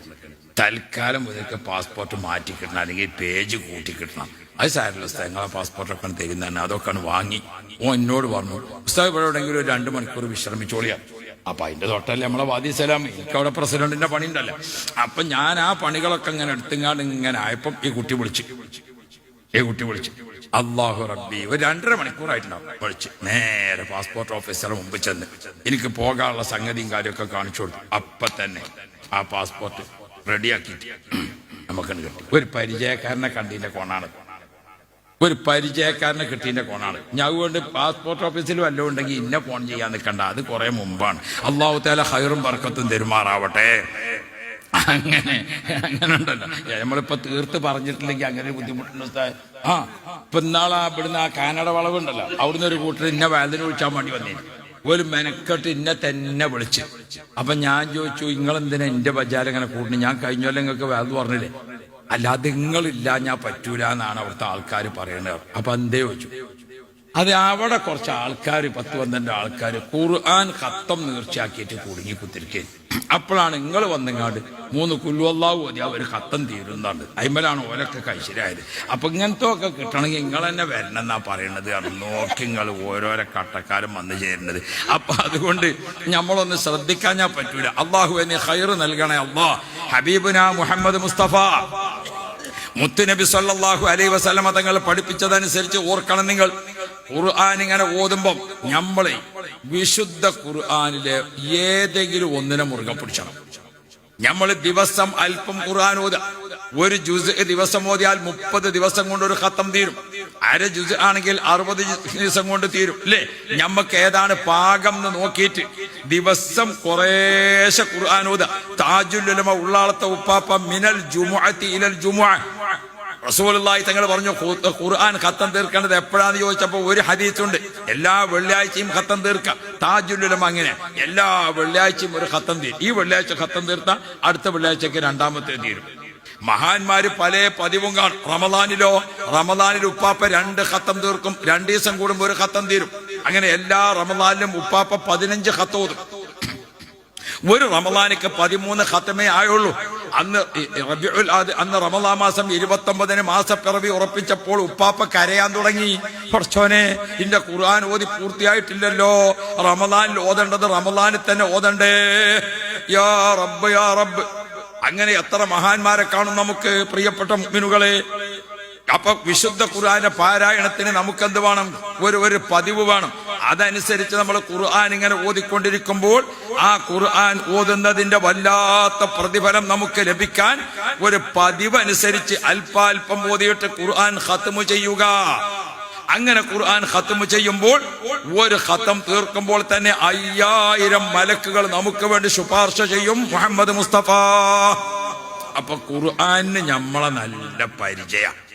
തൽക്കാലം മുതൽക്ക് പാസ്പോർട്ട് മാറ്റി കിട്ടണം, അല്ലെങ്കിൽ പേജ് കൂട്ടി കിട്ടണം. അത് സാരമില്ല ഉസ്താദ്, നിങ്ങളെ പാസ്പോർട്ടൊക്കെ തരുന്നതന്നെ, അതൊക്കെയാണ് വാങ്ങി. എന്നോട് പറഞ്ഞു, ഉസ്താദ് ഇവിടെ എവിടെയെങ്കിലും ഒരു 2 മണിക്കൂർ വിശ്രമിച്ചോളിയാ. അപ്പൊ അതിന്റെ തൊട്ടല്ലേ നമ്മളെ വാദി സലാം, എനിക്കവിടെ പ്രസിഡന്റിന്റെ പണി ഉണ്ടല്ലോ. അപ്പൊ ഞാൻ ആ പണികളൊക്കെ ഇങ്ങനെ എടുത്തുങ്ങാണ്ട് ഇങ്ങനെ ആയപ്പം ഈ കുട്ടി വിളിച്ചു. അല്ലാഹു റബ്ബി, ഒരു 2.5 മണിക്കൂറായിട്ടുണ്ടാവും. വിളിച്ച് നേരെ പാസ്പോർട്ട് ഓഫീസറെ മുമ്പ് ചെന്ന് എനിക്ക് പോകാനുള്ള സംഗതിയും കാര്യമൊക്കെ കാണിച്ചു കൊടുത്തു. അപ്പൊ തന്നെ ആ പാസ്പോർട്ട് റെഡിയാക്കിയിട്ട് നമുക്ക് കിട്ടി. ഒരു പരിചയക്കാരനെ കണ്ടതിന്റെ കോണാണ്, ഞാൻ അതുകൊണ്ട് പാസ്പോർട്ട് ഓഫീസിൽ വല്ലതും ഉണ്ടെങ്കിൽ ഇന്നെ ഫോൺ ചെയ്യാൻ നിൽക്കണ്ട, അത് കുറെ മുമ്പാണ്. അല്ലാഹു തആല ഖൈറും ബർക്കത്തും തരുമാറാവട്ടെ. അങ്ങനെ ഉണ്ടല്ലോ, നമ്മളിപ്പോ തീർത്ത് പറഞ്ഞിട്ടില്ലെങ്കിൽ അങ്ങനെ ബുദ്ധിമുട്ടുണ്ട്. ഇപ്പൊ ഇന്നാളെ ഇവിടുന്ന് ആ കാനഡ വളവുണ്ടല്ലോ, അവിടുന്ന് ഒരു കൂട്ടർ ഇന്നെ വേദന വിളിച്ചാൻ വേണ്ടി വന്നിരുന്നു. ഒരു മെനക്കെട്ട് ഇന്നെ തന്നെ വിളിച്ച്. അപ്പൊ ഞാൻ ചോദിച്ചു, നിങ്ങളെന്തിനാ എന്റെ ബജാർ ഇങ്ങനെ കൂട്ടണി? ഞാൻ കഴിഞ്ഞോല്ലേ നിങ്ങൾക്ക് വേദന പറഞ്ഞില്ലേ? അല്ലാതെ നിങ്ങളില്ല ഞാൻ പറ്റൂല എന്നാണ് അവിടുത്തെ ആൾക്കാർ പറയുന്നത്. അപ്പൊ എന്തേ ചോദിച്ചു. അത് അവിടെ കുറച്ച് ആൾക്കാർ 10-12 ആൾക്കാർ ഖുർആൻ ഖത്തം നീർച്ചയാക്കിയിട്ട് കുടുങ്ങി കുത്തിരിക്കുകയും അപ്പോഴാണ് നിങ്ങൾ വന്നെങ്ങാണ്ട് 3 കുൽഹുവല്ലാഹു ഓതി അവർ ഖത്തം തീരുന്നുണ്ട്. അയിമലാണ് ഓലൊക്കെ കഴിച്ചിലായത്. അപ്പൊ ഇങ്ങനത്തെ ഒക്കെ കിട്ടണമെങ്കിൽ നിങ്ങൾ തന്നെ വരണം എന്നാ പറയണത്. നോക്കി നിങ്ങൾ ഓരോരോ കട്ടക്കാരും വന്നു ചേരുന്നത്. അപ്പൊ അതുകൊണ്ട് നമ്മളൊന്ന് ശ്രദ്ധിക്കാൻ പറ്റൂല. അള്ളാഹു എന്നെ ഖൈർ നൽകണേ അള്ളാഹ്. ഹബീബുന മുഹമ്മദ് മുസ്തഫ മുത്തുനബി സല്ലല്ലാഹു അലൈഹി വസല്ലമ തങ്ങൾ പഠിപ്പിച്ചതനുസരിച്ച് ഓർക്കണം നിങ്ങൾ. ഖുർആൻ ഇങ്ങനെ ഓതുമ്പം നമ്മളെ വിശുദ്ധ ഖുർആനിലെ ഏതെങ്കിലും ഒന്നിനെ മുറുകെ പിടിച്ചണം. നമ്മൾ ദിവസം അല്പം ഖുർആൻ ഓതുക. ഒരു ജുസ് ദിവസം ഓതിയാൽ 30 ദിവസം കൊണ്ട് ഒരു ഖത്തം തീരും. അര ജുസ് ആണെങ്കിൽ 60 ദിവസം കൊണ്ട് തീരും അല്ലേ? ഞമ്മക്ക് ഏതാണ് പാകം എന്ന് നോക്കിയിട്ട് ദിവസം കുറേശ്ശെ ഖുർആൻ ഓതുക. താജുൽ ഉലമ ഉള്ളാളത്തെ ഉപ്പാപ്പ മിനൽ ജുമുഅത്തി ഇലൽ ജുമുഅ റസൂലുള്ളാഹി തങ്ങൾ പറഞ്ഞു ഖുർആൻ ഖത്തം തീർക്കേണ്ടത് എപ്പോഴാന്ന് ചോദിച്ചപ്പോൾ ഒരു ഹദീസുണ്ട്, എല്ലാ വെള്ളിയാഴ്ചയും ഖത്തം തീർക്കാം. താജുൽ ഉലമ അങ്ങനെ എല്ലാ വെള്ളിയാഴ്ചയും ഒരു ഖത്തം തീരും. ഈ വെള്ളിയാഴ്ച ഖത്തം തീർത്താൽ അടുത്ത വെള്ളിയാഴ്ചക്ക് രണ്ടാമത്തെ തീരും. മഹാന്മാര് പല പതിവും കാണും. റമദാനിൽ ഉപ്പാപ്പ 2 ഖത്തം തീർക്കും. 2 ദിവസം കൂടുമ്പോൾ ഒരു ഖത്തം തീരും. അങ്ങനെ എല്ലാ റമദാനിലും ഉപ്പാപ്പ 15 ഖത്തം ഓതും. ഒരു റമദാനിക്ക് 13 ഖത്തമേ ആയുള്ളൂ. അന്ന് റമദാൻ മാസം 29-ന് മാസപ്പിറവി ഉറപ്പിച്ചപ്പോൾ ഉപ്പാപ്പ കരയാൻ തുടങ്ങി. കുറച്ചോനെ ഇന്റെ ഖുർആൻ ഓതി പൂർത്തിയായിട്ടില്ലല്ലോ, റമദാനിൽ ഓതേണ്ടത് റമദാനിൽ തന്നെ ഓതണ്ടേ, യാ റബ്ബ് യാ റബ്ബ്. അങ്ങനെ എത്ര മഹാന്മാരെ കാണും നമുക്ക് പ്രിയപ്പെട്ട മുഅ്മിനുകളെ. അപ്പൊ വിശുദ്ധ ഖുർആന്റെ പാരായണത്തിന് നമുക്കെന്ത് വേണം? ഒരു പതിവ് വേണം. അതനുസരിച്ച് നമ്മൾ ഖുർആൻ ഇങ്ങനെ ഓതിക്കൊണ്ടിരിക്കുമ്പോൾ ആ ഖുർആൻ ഓതുന്നതിന്റെ വല്ലാത്ത പ്രതിഫലം നമുക്ക് ലഭിക്കാൻ ഒരു പതിവ് അനുസരിച്ച് അല്പാൽപം ഓതിയിട്ട് ഖുർആൻ ഖത്മു ചെയ്യുക. അങ്ങനെ ഖുർആൻ ഖത്മു ചെയ്യുമ്പോൾ ഒരു ഖത്തം തീർക്കുമ്പോൾ തന്നെ 5000 മലക്കുകൾ നമുക്ക് വേണ്ടി ശുപാർശ ചെയ്യും. മുഹമ്മദ് മുസ്തഫ. അപ്പൊ ഖുർആന് നമ്മളെ നല്ല പരിചയമാണ്.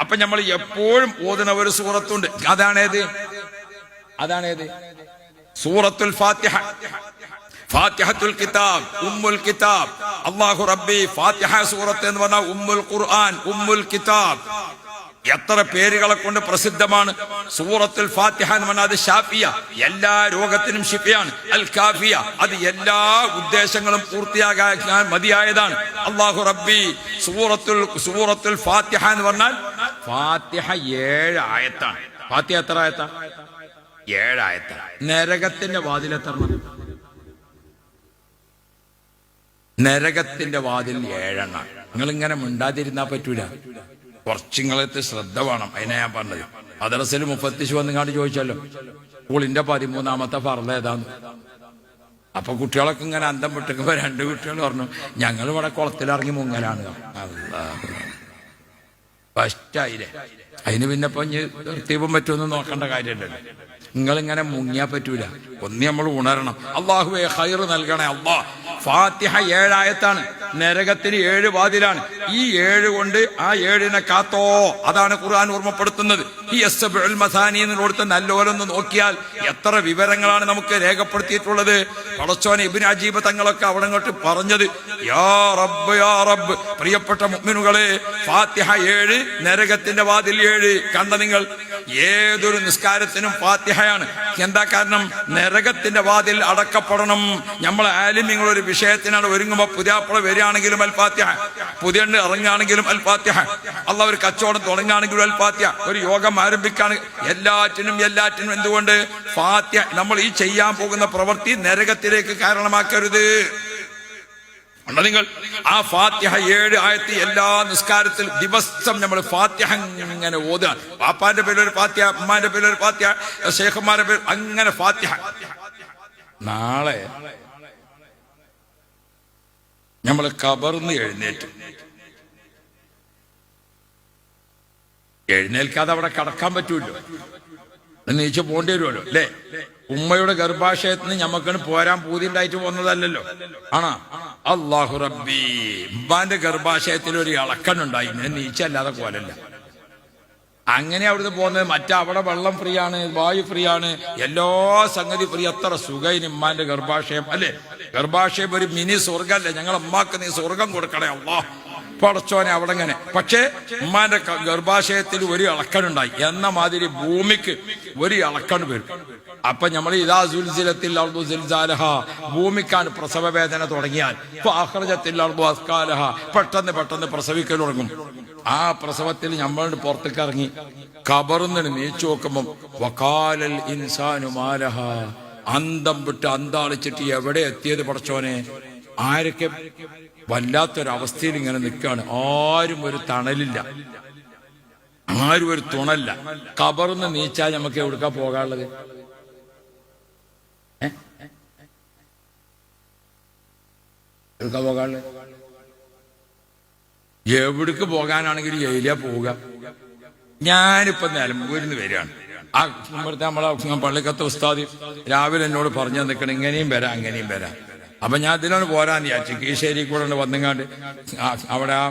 അപ്പൊ നമ്മൾ എപ്പോഴും ഓതുന്ന ഒരു സൂറത്തുണ്ട്. അതാണേത്? സൂറത്തുൽ ഫാത്തിഹ. ഫാത്തിഹത്തുൽ കിതാബ്, ഉമ്മുൽ കിതാബ്. അല്ലാഹു റബ്ബി ഫാത്തിഹ സൂറത്ത് എന്ന് പറഞ്ഞാൽ ഉമ്മുൽ ഖുർആൻ, ഉമ്മുൽ കിതാബ്. എത്ര പേരുകളെ കൊണ്ട് പ്രസിദ്ധമാണ്. സൂറത്തുൽ ഫാത്തിഹ എന്ന് പറഞ്ഞാൽ അത് ഷാഫിയ, എല്ലാ രോഗത്തിനും ഷിഫയാണ്. അൽ കാഫിയ, അത് എല്ലാ ഉദ്ദേശങ്ങളും പൂർത്തിയാകാൻ മതിയായതാണ്. അല്ലാഹു റബ്ബി സൂറത്തുൽ ഫാത്തിഹ എന്ന് പറഞ്ഞാൽ ഫാത്തിഹ 7 ആയത്താണ്. ഫാത്തിഹ എത്ര ആയത്താ? 7 ആയത്താണ്. നരകത്തിന്റെ വാതിൽ എത്ര? നരകത്തിന്റെ വാതിൽ 7 എണ്ണം. നിങ്ങൾ ഇങ്ങനെ മിണ്ടാതിരുന്നാ പറ്റൂല. കുറച്ചിങ്ങളത്തെ ശ്രദ്ധ വേണം. അതിനാ ഞാൻ പറഞ്ഞത്. മദ്രസയിൽ മുഫത്തിശ് വന്നിങ്ങാണ്ട് ചോദിച്ചല്ലോ സ്കൂളിന്റെ 13ാമത്തെ ഫർള് ഏതാന്ന്. അപ്പൊ കുട്ടികളൊക്കെ ഇങ്ങനെ അന്തം വിട്ടിക്കുമ്പോ 2 കുട്ടികൾ പറഞ്ഞു ഞങ്ങൾ ഇവിടെ കുളത്തിലിറങ്ങി മുങ്ങലാണ്. ഫസ്റ്റായില്ലേ? അതിന് പിന്നെ ഇപ്പൊ തീപം പറ്റുമെന്ന് നോക്കേണ്ട കാര്യമല്ലല്ലോ. നിങ്ങളിങ്ങനെ മുങ്ങിയാ പറ്റൂല. ഒന്ന് നമ്മൾ ഉണരണം. അല്ലാഹുവേ ഖൈർ നൽകണേ അല്ലാഹ്. ഫാത്തിഹ 7 ആയത്താണ്. നരകത്തിന് 7 വാതിലാണ്. ഈ 7 കൊണ്ട് ആ 7നെ കാത്തോ. അതാണ് ഖുർആൻ ഓർമ്മപ്പെടുത്തുന്നത്. ഈ അസ്ബഉൽ മസാനി എന്നോടത്ത് നല്ലോലൊന്ന് നോക്കിയാൽ എത്ര വിവരങ്ങളാണ് നമുക്ക് രേഖപ്പെടുത്തിയിട്ടുള്ളത്. പടച്ചോനെ ഇബ്നു അജീബ് തങ്ങളൊക്കെ അവിടെ അങ്ങോട്ട് പറഞ്ഞത് യാ റബ്ബ് യാ റബ്ബ്. പ്രിയപ്പെട്ട മുഅ്മിനുകളെ, ഫാത്തിഹ 7, നരകത്തിന്റെ വാതിൽ 7. കണ്ട നിങ്ങൾ, ഏതൊരു നിസ്കാരത്തിനും ഫാത്തിഹയാണ്. എന്താ കാരണം? നരകത്തിന്റെ വാതിൽ അടക്കപ്പെടണം. നമ്മളെ ആലിമ്യങ്ങൾ ഒരു വിഷയത്തിനാണ് ഒരുങ്ങുമ്പോ പുതിയാപ്പുള വരികയാണെങ്കിലും അൽ ഫാത്തിഹ, പുതിയ ഇറങ്ങുകയാണെങ്കിലും അൽ ഫാത്തിഹ, അല്ലാഹ് ഒരു കച്ചവടം തുടങ്ങുകയാണെങ്കിലും അൽ ഫാത്തിഹ, ഒരു യോഗം ആരംഭിക്കുകയാണ്, എല്ലാറ്റിനും എന്തുകൊണ്ട്? ഫാത്തിഹ. നമ്മൾ ഈ ചെയ്യാൻ പോകുന്ന പ്രവൃത്തി നരകത്തിലേക്ക് കാരണമാക്കരുത്. നിങ്ങൾ ആ ഫാത്തിഹ 7 ആയത്ത് എല്ലാ നിസ്കാരത്തിൽ ദിവസം നമ്മൾ ഫാത്തിഹ ഇങ്ങനെ ഓതുക. പാപ്പാന്റെ പേരിൽ ഒരു ഫാത്തിഹ, ഉമ്മാന്റെ പേരിൽ ഒരു ഫാത്തിഹ, ശേഖന്മാരുടെ പേര്, അങ്ങനെ ഫാത്തിഹ. നാളെ നമ്മൾ കബർന്ന് എഴുന്നേൽക്കാതെ അവിടെ കടക്കാൻ പറ്റൂല്ലോ. നീച്ച് പോകേണ്ടി വരുമല്ലോ അല്ലേ? ഉമ്മയുടെ ഗർഭാശയത്തിന് ഞമ്മക്കണ് പോരാൻ പൂതി ഉണ്ടായിട്ട് പോകുന്നതല്ലല്ലോ. ആണോ? അല്ലാഹു റബ്ബി. ഉമ്മാന്റെ ഗർഭാശയത്തിൽ ഒരു ഇളക്കനുണ്ടായി, നീച്ചല്ലാതെ പോലല്ല. അങ്ങനെ അവിടുന്ന് പോകുന്നത്. മറ്റവിടെ വെള്ളം ഫ്രീ ആണ്, വായു ഫ്രീ ആണ്, എല്ലാ സംഗതി ഫ്രീ. എത്ര സുഖയിന് ഉമ്മാന്റെ ഗർഭാശയം അല്ലേ? ഗർഭാശയം ഒരു മിനി സ്വർഗല്ലേ? ഞങ്ങളെ ഉമ്മാക്ക് നീ സ്വർഗം കൊടുക്കണേ അല്ലാഹ്. പടച്ചോനെ അവിടെ ഇങ്ങനെ. പക്ഷേ ഉമ്മാന്റെ ഗർഭാശയത്തിൽ ഒരു ഇളക്കനുണ്ടായി എന്ന മാതിരി ഭൂമിക്ക് ഒരു ഇളക്കണ് വരും. അപ്പൊ നമ്മൾ ഇദാ സുൽസിലത്തിൽ അർദു സിൽസാലഹ, ഭൂമിക്കാണ് പ്രസവ വേദന തുടങ്ങിയാൽ അഖ്റജത്തിൽ അർദു അസ്കാലഹ, പെട്ടെന്ന് പ്രസവിക്കൽ തുടങ്ങും. ആ പ്രസവത്തിൽ നമ്മൾ പുറത്തേക്ക് ഇറങ്ങി ഖബറിന്ന് നീച്ചു നോക്കുമ്പം വഖാലൽ ഇൻസാനു മാലഹ, അന്തം വിട്ട് അന്താളിച്ചിട്ട് എവിടെ എത്തിയത് പടച്ചോനെ. ആരൊക്കെ വല്ലാത്തൊരവസ്ഥയിൽ ഇങ്ങനെ നിൽക്കുകയാണ്. ആരും ഒരു തണലില്ല, ആരും ഒരു തുണല്ല. ഖബറിന്ന് നീച്ചാൽ നമുക്ക് എവിടുക്കാ പോകാനുള്ളത്? എവിടുക്കാ പോകാനുള്ളത്? എവിടേക്ക് പോകാനാണെങ്കിലും എയിലാ പോവുക. ഞാനിപ്പോ നിലമ്പൂരിന്ന് വരികയാണ്. ആ ഇവിടുത്തെ നമ്മളെ പള്ളിക്കത്തെ ഉസ്താദ് രാവിലെ എന്നോട് പറഞ്ഞു നിൽക്കണം, ഇങ്ങനെയും വരാം അങ്ങനെയും വരാം. അപ്പൊ ഞാൻ ഇതിലാണ് പോരാന്ന് വിചാരിച്ചു. കീശ്ശേരി കൂടെ വന്നുങ്ങാണ്ട് അവിടെ ആ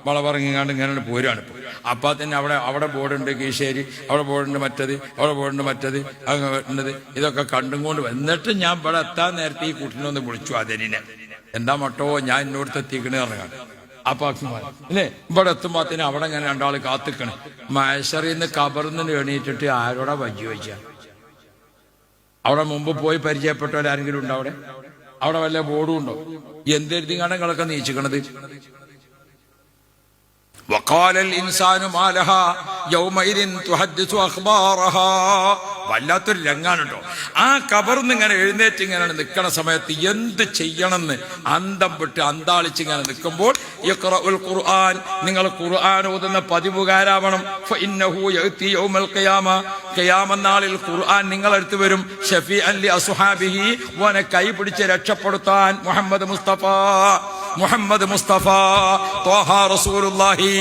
വളപറങ്ങിങ്ങാണ്ട് ഇങ്ങനെ പോരുകയാണ് ഇപ്പൊ. അപ്പൊ തന്നെ അവിടെ ബോർഡുണ്ട് കീശ്ശേരി, അവിടെ ബോർഡുണ്ട് മറ്റത്, അവിടെ ബോർഡുണ്ട് മറ്റത്, അങ്ങ് ഇതൊക്കെ കണ്ടും കൊണ്ട് വന്നിട്ട് ഞാൻ ഇവിടെ എത്താൻ നേരത്തെ ഈ കുട്ടിനൊന്ന് വിളിച്ചു അതിനെ. എന്താ മട്ടോ ഞാൻ എന്നോടത്ത് എത്തിക്കണേ പറഞ്ഞാണ്. അപ്പൊ അല്ലേ ഇവിടെ എത്തുമ്പോത്തിന് അവിടെ ഇങ്ങനെ രണ്ടാള് കാത്തിക്കണേ. മഹ്ശറിന്ന് ഖബറിന്ന് എണീറ്റിട്ട് ആരോടാ വജ്ജി വെച്ച? അവിടെ മുമ്പ് പോയി പരിചയപ്പെട്ടവരാരെങ്കിലും ഉണ്ടോ? അവിടെ വല്ല ബോർഡും ഉണ്ടോ? എന്തെഴുതി കണങ്ങളൊക്കെ നീച്ചിക്കണത്? വഖാലൽ ഇൻസാനു മാലഹ യൗമഇദിൻ തുഹദ്ദിസു അഖ്ബാറഹാ. വല്ലാത്തൊരു രംഗാണ് കേട്ടോ. ആ ഖബറിന്ന് ഇങ്ങനെ എഴുന്നേറ്റ് ഇങ്ങനെ നിൽക്കണ സമയത്ത് എന്ത് ചെയ്യണമെന്ന് അന്തം വിട്ട് അന്താളിച്ച് ഇങ്ങനെ നിൽക്കുമ്പോൾ ഇഖ്റഉൽ ഖുർആൻ, നിങ്ങൾ ഖുർആൻ ഓതുന്ന പതിവുകാരാവണം. ഫഇന്നഹു യഅതി യൗമൽ ഖിയാമ, ഖിയാമത്ത് നാളിൽ ഖുർആൻ നിങ്ങളടുത്ത് വരും. ഷഫീഅൻ ലി അസ്ഹാബിഹി, ഓനെ കൈ പിടിച്ച് രക്ഷപ്പെടുത്താൻ മുഹമ്മദ് മുസ്തഫ ത്വാഹ റസൂലുള്ളാഹി.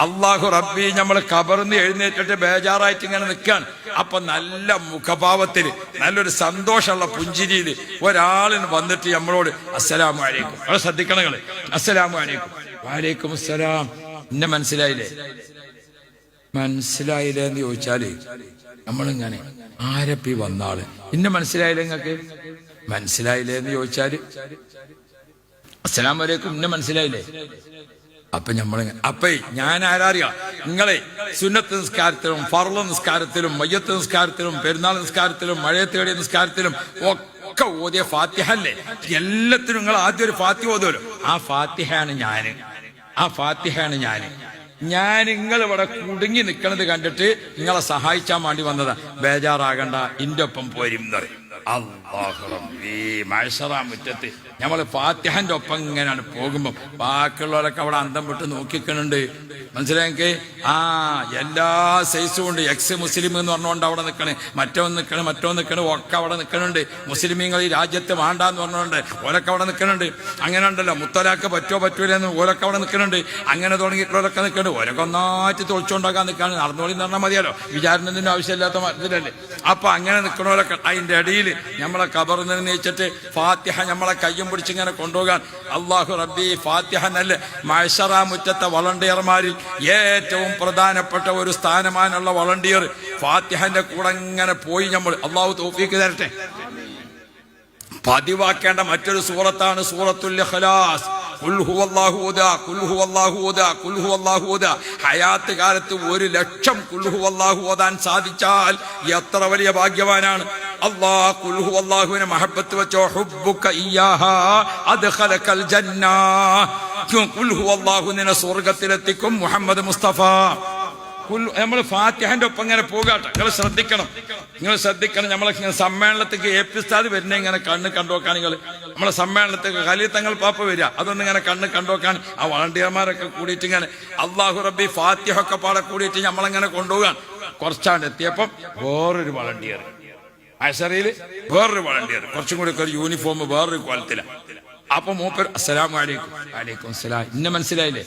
അല്ലാഹു റബ്ബി നമ്മൾ ഖബറിന്ന് എഴുന്നേറ്റിട്ട് ബേജാറായിട്ട് ഇങ്ങനെ നിൽക്കാൻ. അപ്പൊ നല്ല മുഖഭാവത്തില് നല്ലൊരു സന്തോഷമുള്ള പുഞ്ചിരിയിൽ ഒരാളിന് വന്നിട്ട് നമ്മളോട് അസ്സലാമു അലൈക്കും, വളരെ ശ്രദ്ധിക്കണം നിങ്ങള്, അസ്സലാമു അലൈക്കും. വഅലൈക്കും അസ്സലാം. എന്നെ മനസ്സിലായില്ലേ എന്ന് ചോദിച്ചാല് നമ്മളിങ്ങനെ ആരപ്പി വന്നാള് എന്നെ മനസ്സിലായില്ലേ നിങ്ങൾക്ക്? മനസ്സിലായില്ലേ എന്ന് ചോദിച്ചാല് അസ്സലാമു അലൈക്കും, എന്നെ മനസ്സിലായില്ലേ? അപ്പൊ നമ്മളിങ്ങനെ അപ്പേ ഞാൻ ആരാറിയാ? നിങ്ങളെ സുന്നത്ത് നിസ്കാരത്തിലും ഫർള് നിസ്കാരത്തിലും മയ്യത്ത് നിസ്കാരത്തിലും പെരുന്നാൾ നിസ്കാരത്തിലും മഴയത്തേടിയ നിസ്കാരത്തിലും ഒക്കെ ഓതിയ ഫാത്തിഹ അല്ലേ? എല്ലാത്തിനും നിങ്ങൾ ആദ്യം ഒരു ഫാത്തിഹ ഓതുമല്ലോ. ആ ഫാത്തിഹയാണ് ഞാന്. ഞാൻ നിങ്ങൾ ഇവിടെ കുടുങ്ങി നിൽക്കണത് കണ്ടിട്ട് നിങ്ങളെ സഹായിച്ചാൻ വേണ്ടി വന്നതാ. ബേജാറാകണ്ട, ഇന്റെ ഒപ്പം പോരും എന്ന് പറയും. അല്ലാഹു റബ്ബി, മഹ്ശറ മുറ്റത്ത് നമ്മൾ ഫാത്തിഹന്റെ ഒപ്പം ഇങ്ങനെയാണ് പോകുമ്പോ ബാക്കിയുള്ളവരൊക്കെ അവിടെ അന്തം വിട്ട് നോക്കിക്കണുണ്ട്. മനസ്സിലായെങ്കിൽ ആ എല്ലാ സൈസും ഉണ്ട്. എക്സ് മുസ്ലിം എന്ന് പറഞ്ഞുകൊണ്ട് അവിടെ നിൽക്കണേ, മറ്റോ നിൽക്കണേ, ഒക്കെ അവിടെ നിൽക്കണുണ്ട്. മുസ്ലിമീങ്ങൾ ഈ രാജ്യത്ത് വേണ്ടാന്ന് പറഞ്ഞുകൊണ്ട് ഓരൊക്കെ അവിടെ നിൽക്കണുണ്ട്. അങ്ങനെ ഉണ്ടല്ലോ, മുത്തലാക്ക് പറ്റൂല എന്ന് ഓരൊക്കെ അവിടെ നിൽക്കണുണ്ട്. അങ്ങനെ തുടങ്ങിയിട്ടുള്ളവരൊക്കെ നിൽക്കണ്ട്. ഓരൊക്കെ ഒന്നായിട്ട് തൊളിച്ചുണ്ടാക്കാൻ നിൽക്കാണ്. നടന്നോളി എന്ന് പറഞ്ഞാൽ മതിയല്ലോ, വിചാരണത്തിന് ആവശ്യമില്ലാത്ത ഇതിലല്ലേ. അപ്പൊ അങ്ങനെ നിൽക്കണവരൊക്കെ അതിന്റെ ഇടയിൽ നമ്മളെ ഖബറിൽ നിർണയിച്ചിട്ട് ഫാത്തിഹ നമ്മളെ കയ്യും പിടിച്ചിങ്ങനെ കൊണ്ടുപോകാൻ. അല്ലാഹു റബ്ബി, ഫാത്തിഹ നല്ല മഹ്ശറ മുറ്റത്തെ വളണ്ടിയർമാരിൽ ഏറ്റവും പ്രധാനപ്പെട്ട ഒരു സ്ഥാനമാനുള്ള വളണ്ടിയർ ഫാത്തിഹന്റെ കൂടെ ഇങ്ങനെ പോയി നമ്മൾ. അല്ലാഹു തൗഫീഖ് തരട്ടെ. പതിവാക്കേണ്ട മറ്റൊരു സൂറത്താണ് സൂറത്തുൽ ഇഖ്ലാസ്. ഖുൽ ഹുവല്ലാഹു അഹദ്. ഹയാത്ത് കാലത്ത് 1,00,000 ഖുൽ ഹുവല്ലാഹു ഓതാൻ സാധിച്ചാൽ എത്ര വലിയ ഭാഗ്യവാനാണ്. അല്ലാഹ് ഖുൽ ഹുവല്ലാഹുവിനെ മഹബ്ബത്ത് വെച്ചോ. ഹുബ്ബുക ഇയ്യാഹാ അദ്ഖലകൽ ജന്ന. ഖുൽ ഹുവല്ലാഹു നിന്നെ സ്വർഗ്ഗത്തിലെത്തിക്കും മുഹമ്മദ് മുസ്തഫ. നമ്മൾ ഫാത്തിഹന്റെ ഒപ്പം ഇങ്ങനെ പോകാട്ടെ. നിങ്ങൾ ശ്രദ്ധിക്കണം. നമ്മളെ സമ്മേളനത്തേക്ക് ഏപ്പിസ്ഥാദ് വരുന്ന ഇങ്ങനെ കണ്ണ് കണ്ടുവെക്കാൻ. നമ്മളെ സമ്മേളനത്തേക്ക് ഖലീൽ തങ്ങൾ പാപ്പ വരിക, അതൊന്നും ഇങ്ങനെ കണ്ണ് കണ്ടുവെക്കാൻ. ആ വളണ്ടിയർമാരൊക്കെ കൂടിയിട്ട് ഇങ്ങനെ അല്ലാഹു റബ്ബി ഫാത്തിഹ ഒക്കെ പാടെ കൂടിയിട്ട് നമ്മളെങ്ങനെ കൊണ്ടുപോകാൻ. കുറച്ചാണ്ട് എത്തിയപ്പം വേറൊരു വളണ്ടിയർ, അശറിയില് വേറൊരു വളണ്ടിയർ, കുറച്ചും കൂടി ഒരു യൂണിഫോം വേറൊരു കോലത്തിലാണ്. അപ്പൊ മൂപ്പർ അസ്സലാമു അലൈക്കും. വഅലൈക്കും അസ്സലാം. ഇന്നെ മനസ്സിലായില്ലേ?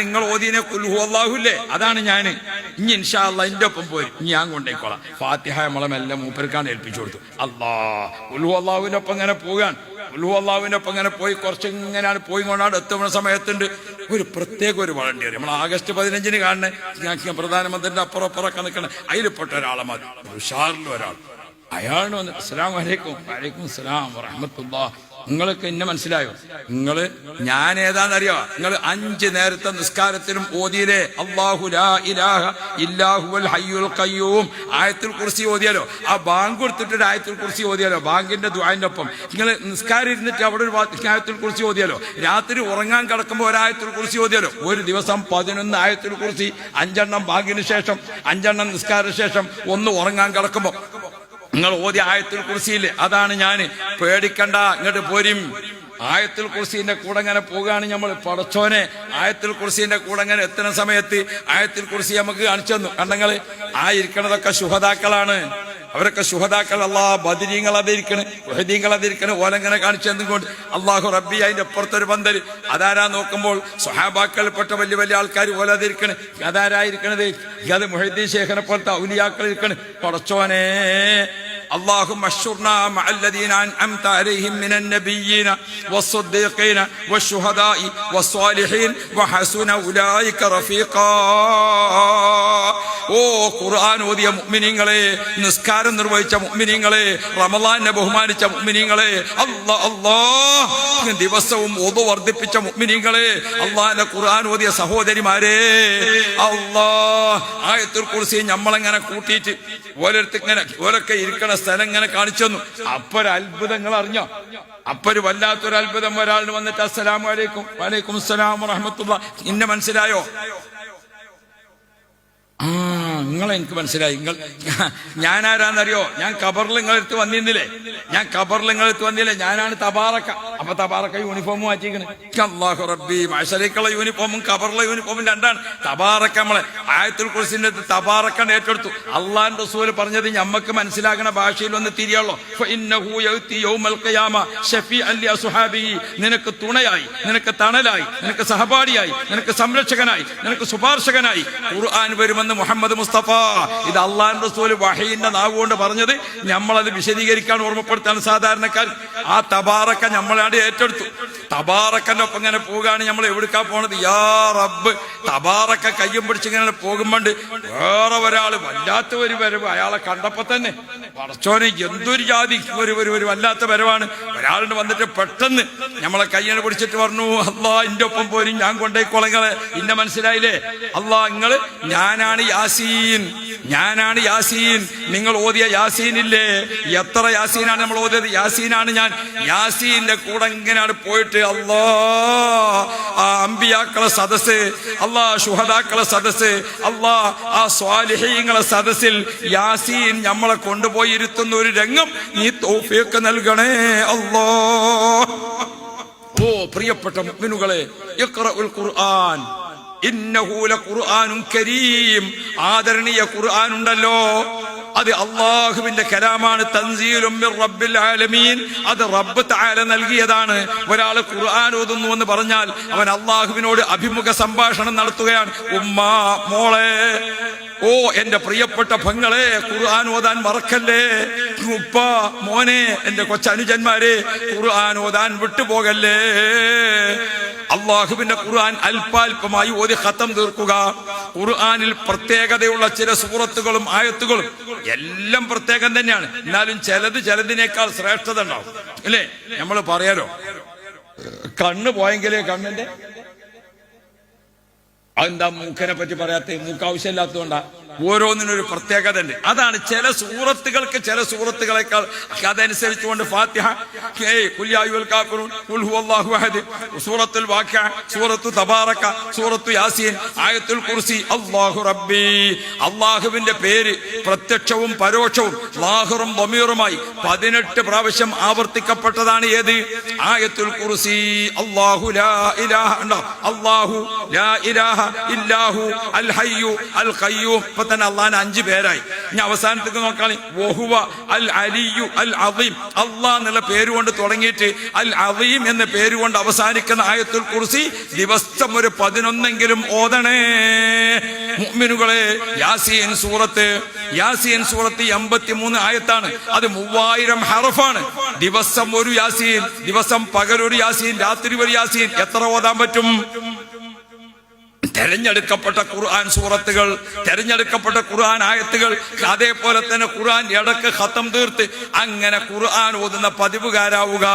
നിങ്ങൾ ഓതിനെ ഖുൽ ഹുവല്ലാഹുല്ലേ, അതാണ് ഞാൻ. ഇനി ഇൻഷാ അല്ലാഹ് എന്റെ ഒപ്പം പോയി ഞാൻ കൊണ്ടേക്കോളാം. ഫാത്തിഹ നമ്മളെ മെല്ലെ മൂപ്പർക്കാണ് ഏൽപ്പിച്ചു കൊടുത്തു. ഖുൽ ഹുവല്ലാഹുവിന്റെ ഒപ്പം ഇങ്ങനെ പോകാൻ. ഖുൽ ഹുവല്ലാഹുവിന്റെ ഒപ്പം ഇങ്ങനെ പോയി കുറച്ചിങ്ങനെയാണ് പോയി കൊണ്ടാണ് എത്തുന്ന സമയത്തുണ്ട് ഒരു പ്രത്യേക ഒരു വളണ്ടിയർ. നമ്മൾ ആഗസ്റ്റ് 15 കാണണേ പ്രധാനമന്ത്രിന്റെ അപ്പുറമൊക്കെ നിൽക്കണേ, അതിൽപ്പെട്ട ഒരാളെ മതി. ഉഷാറിൽ ഒരാൾ. അയാൾ വന്ന് അസ്സലാമു അലൈക്കും. വഅലൈക്കും അസ്സലാം വറഹ്മത്തുള്ളാഹി നിങ്ങൾക്ക് ഇന്നെ മനസ്സിലായോ? ഞാൻ ഏതാണെന്നറിയോ? നിങ്ങൾ 5 നേരത്തെ നിസ്കാരത്തിലും ഓതിയില്ലേ അല്ലാഹു ലാ ഇലാഹ ഇല്ലാഹുവൽ ഹയ്യുൽ ഖയ്യൂം ആയത്തുൽ കുർസി ഓതിയാലോ? ആ ബാങ്ക് കൊടുത്തിട്ട് ആയത്തുൽ കുർസി ഓതിയാലോ? ബാങ്കിന്റെ ദുആന്റെ ഒപ്പം നിങ്ങൾ നിസ്കാരം ഇരുന്നിട്ട് അവിടെ ഒരു ആയത്തുൽ കുർസി ഓതിയാലോ? രാത്രി ഉറങ്ങാൻ കിടക്കുമ്പോൾ ഒരായത്തുൽ കുർസി ഓതിയാലോ? ഒരു ദിവസം 11 ആയത്തുൽ കുർസി, 5 ബാങ്കിന് ശേഷം, 5 നിസ്കാര ശേഷം, 1 ഉറങ്ങാൻ കിടക്കുമ്പോൾ നിങ്ങൾ ഓതി ആയത്തുൽ കുർസിയില്ലേ? അതാണ് ഞാൻ. പേടിക്കണ്ട, ഇങ്ങോട്ട് പോരും. ആയത്തുൽ കുർസിന്റെ കൂടെ അങ്ങനെ പോവുകയാണ് നമ്മൾ. പടച്ചോനെ, ആയത്തുൽ കുർസിന്റെ കൂടെ അങ്ങനെ എത്തുന്ന സമയത്ത് ആയത്തുൽ കുർസി നമുക്ക് കാണിച്ചു തന്നു. കണ്ടങ്ങള് ആ ഇരിക്കണതൊക്കെ ശുഹദാക്കളാണ്. അവരൊക്കെ ശുഹദാക്കൾ. ബദരീങ്ങൾ അതിരിക്കണ്, വഹദീങ്ങൾ അതിരിക്കണ്. ഓലങ്ങനെ കാണിച്ചു തന്നുകൊണ്ട് അല്ലാഹു റബ്ബി അതിന്റെ അപ്പുറത്തൊരു പന്തൽ. അതാരാ നോക്കുമ്പോൾ സ്വഹാബാക്കൾപ്പെട്ട വലിയ വലിയ ആൾക്കാർ ഓലതിരിക്കണ്. അതാരായിരിക്കണത്? അത് മുഹദ്ദീൻ ശേഖനെ പോലത്തെ ഔലിയാക്കൾ ഇരിക്കണ്. പടച്ചോനെ, اللهم احشرنا مع الذين أنعمت عليهم من النبيين والصديقين والشهداء والصالحين وحسن أولئك رفيقا. ഓ ഖുർആൻ ഓതിയ മുഅ്മിനീങ്ങളെ, നിസ്കാരം നിർവഹിച്ച മുഅ്മിനീങ്ങളെ, റമളാനെ ബഹുമാനിച്ച മുഅ്മിനീങ്ങളെ, അല്ലാഹ് ദിവസവും ഓതു വർദ്ധിപ്പിച്ച മുഅ്മിനീങ്ങളെ, അല്ലാഹുവിന്റെ ഖുർആൻ ഓതിയ സഹോദരിമാരെ, അല്ലാഹ് ആയത്തുൽ കുർസി നമ്മളെങ്ങനെ കൂട്ടിയിട്ട് ഓരൊക്കെ ഇരിക്കണ സ്ഥലം ഇങ്ങനെ കാണിച്ചു തന്നു. അപ്പൊരു അത്ഭുതങ്ങൾ അറിഞ്ഞോ? അപ്പൊരു വല്ലാത്തൊരു അത്ഭുതം. ഒരാളിന് വന്നിട്ട് അസ്സലാമു അലൈക്കും, വലൈക്കും അസ്സലാം വറഹ്മത്തുള്ളാഹി, ഇന്നെ മനസ്സിലായോ? നിങ്ങളെ എനിക്ക് മനസ്സിലായി. ഞാനാരാന്നറിയോ? ഞാൻ ഖബറിൽ നിങ്ങളെടുത്ത് വന്നിരുന്നില്ലേ? ഞാനാണ് തബാറക്ക. അപ്പൊ തബാറക്ക യൂണിഫോം മാറ്റിക്കണ്. അല്ലാഹു റബ്ബി, മഅശരിക്കുള്ള യൂണിഫോമും ഖബറിലെ യൂണിഫോമും രണ്ടാണ്. തബാറക്ക നമ്മളെ ആയത്തുൽ കുർസിന്റെ തബാറക്കണ്ട് ഏറ്റെടുത്തു. അള്ളാഹുവിന്റെ റസൂൽ പറഞ്ഞത് ഞമ്മക്ക് മനസ്സിലാകണ ഭാഷയിൽ ഒന്ന് തിരിയുള്ളൂ. ഫഇന്നഹു യഅതി യൗമൽ ഖിയാമ ശഫീഅൻ ലി അസ്ഹാബിഹി, നിനക്ക് തുണയായി, നിനക്ക് തണലായി, നിനക്ക് സഹപാഠിയായി, നിനക്ക് സംരക്ഷകനായി, നിനക്ക് ശുപാർശകനായി ഖുർആൻ വരുമെന്ന് മുഹമ്മദ് മുസ്തഫ. ഇത് അള്ളാഹുവിന്റെ റസൂൽ വഹീന്റെ നാവ് കൊണ്ട് പറഞ്ഞത്. നമ്മളത് വിശദീകരിക്കാൻ ഓർമ്മപ്പെടുത്താണ് സാധാരണക്കാർ. ആ തബാറക്ക നമ്മളാണ്ട് ഏറ്റെടുത്തു. തബാറക്കന്റെ ഒപ്പം ഇങ്ങനെ പോവുകയാണ്. നമ്മൾ എവിടുക്കാ പോണത്? യാ റബ്ബ്. തബാറക്ക കയ്യും പിടിച്ചിങ്ങനെ പോകുമ്പോണ്ട് വേറെ ഒരാള് വല്ലാത്ത ഒരു വരവ്. അയാളെ കണ്ടപ്പോ തന്നെ പടച്ചോനെ, എന്തൊരു ജാതി ഒരു വല്ലാത്ത വരവാണ്. ഒരാളുടെ വന്നിട്ട് പെട്ടെന്ന് നമ്മളെ കയ്യാണ് പിടിച്ചിട്ട് പറഞ്ഞു, അല്ലാ എന്റെ ഒപ്പം പോരും, ഞാൻ കൊണ്ടേക്കോളങ്ങളെ. ഇന്നെ മനസ്സിലായില്ലേ? അല്ലാ നിങ്ങള്, ഞാനാണ് യാസീൻ. നിങ്ങൾ ഓതിയ യാസീനില്ലേ? എത്ര യാസീനാണ് നമ്മൾ ഓതിയത്? യാസീനാണ് ഞാൻ. യാസീന്റെ കൂടെ ഇങ്ങനെയാണ് പോയിട്ട് അല്ലാ ആ അമ്പിയാക്കളെ സദസ്, അല്ലാ ശുഹദാക്കളെ സദസ്, അല്ലാ ആ സ്വാലിഹീങ്ങളെ സദസ്സിൽ യാസീൻ നമ്മളെ കൊണ്ടുപോയി ഇരുത്തുന്ന ഒരു രംഗം നീ തൗഫീഖ് നൽകണേ അല്ലാ. ഓ പ്രിയപ്പെട്ട മുഅ്മിനുകളെ, ഇഖ്റഉൽ ഖുർആൻ, ഇന്നഹു ലഖുർആനുൻ കരീം. ആദരണീയ ഖുർആൻ ഉണ്ടല്ലോ, അത് അള്ളാഹുവിന്റെ കലാമാണ്. തൻസീലും മിർ റബ്ബിൽ ആലമീൻ. അത് റബ്ബ് തആല നൽകിയതാണ്. ഒരാൾ ഖുർആൻ ഓതുന്നു എന്ന് പറഞ്ഞാൽ അവൻ അള്ളാഹുവിനോട് അഭിമുഖ സംഭാഷണം നടത്തുകയാണ്. ഉമ്മാ, മോളെ, ഓ എന്റെ പ്രിയപ്പെട്ട പെങ്ങളെ, ഖുർആൻ ഓതാൻ മറക്കല്ലേ. ഉപ്പ, മോനെ, എന്റെ കൊച്ചനുജന്മാരെ, ഖുർആൻ ഓതാൻ വിട്ടുപോകല്ലേ. അള്ളാഹുവിന്റെ ഖുർആൻ അല്പാൽപമായി ഓതി ഖത്തം തീർക്കുക. ഖുർആനിൽ പ്രത്യേകതയുള്ള ചില സൂറത്തുകളും ആയത്തുകളും എല്ലാം പ്രത്യേകം തന്നെയാണ്. എന്നാലും ചിലതിനേക്കാൾ ശ്രേഷ്ഠത ഉണ്ടാവും, അല്ലേ? നമ്മൾ പറയാലോ, കണ്ണ് പോയെങ്കിലേ കണ്ണിന്റെ അതെന്താ മൂക്കനെ പറ്റി പറയാത്ത? മൂക്ക് ആവശ്യമില്ലാത്തതുകൊണ്ടാ. ഓരോന്നിനൊരു പ്രത്യേകത ഉണ്ട്. അതാണ് ചില സൂറത്തുകൾക്ക് ചില സൂറത്തുകളെക്കാൾ. അതനുസരിച്ചുകൊണ്ട് ഫാത്തിഹ, ഖുൽ യാ അയ്യുഹൽ കാഫിറൂൻ, ഖുൽ ഹുവല്ലാഹു അഹദ്, സൂറത്തുൽ വാഖിഅ, സൂറത്തു തബാറക, സൂറത്തു യാസീൻ, ആയത്തുൽ കുർസി, അല്ലാഹു റബ്ബി. അള്ളാഹുവിന്റെ പേര് പ്രത്യക്ഷവും പരോക്ഷവും ലാഹിറും ദമീറുമായി 18 പ്രാവശ്യം ആവർത്തിക്കപ്പെട്ടതാണ്. ഏത്? ആയത്തുൽ കുർസി. അല്ലാഹു ലാ ഇലാഹ, അല്ലാഹു ലാ ഇലാഹ ഇല്ലാഹു അൽ ഹയ്യു അൽ ഖയ്യൂം. ഇപ്പൊ തന്നെ അള്ളാഹിന് 5 പേരായി. ഇനി അവസാനത്തേക്ക് നോക്കാണ്. വഹുവ അൽ അലിയു അൽ അദീം. അള്ളാഹ് എന്നുള്ള പേരുകൊണ്ട് തുടങ്ങിയിട്ട് അൽ അദീം എന്ന പേരുകൊണ്ട് അവസാനിക്കുന്ന ആയത്തുൽ കുർസി ദിവസം ഒരു 11എങ്കിലും ഓതണേ മുഅ്മിനുകളെ. യാസീൻ സൂറത്ത് 83 ആയത്താണ്. അത് 3000 ഹറഫാണ്. ദിവസം ഒരു യാസീൻ, ദിവസം പകലൊരു യാസീൻ, രാത്രി ഒരു യാസീൻ. എത്ര ഓതാൻ പറ്റും? തെരഞ്ഞെടുക്കപ്പെട്ട ഖുർആൻ സൂറത്തുകൾ, തെരഞ്ഞെടുക്കപ്പെട്ട ഖുർആൻ ആയത്തുകൾ, അതേപോലെ തന്നെ ഖുർആൻ ഇടക്ക് ഖത്തം തീർത്ത് അങ്ങനെ ഖുർആൻ ഓതുന്ന പതിവുകാരാവുക.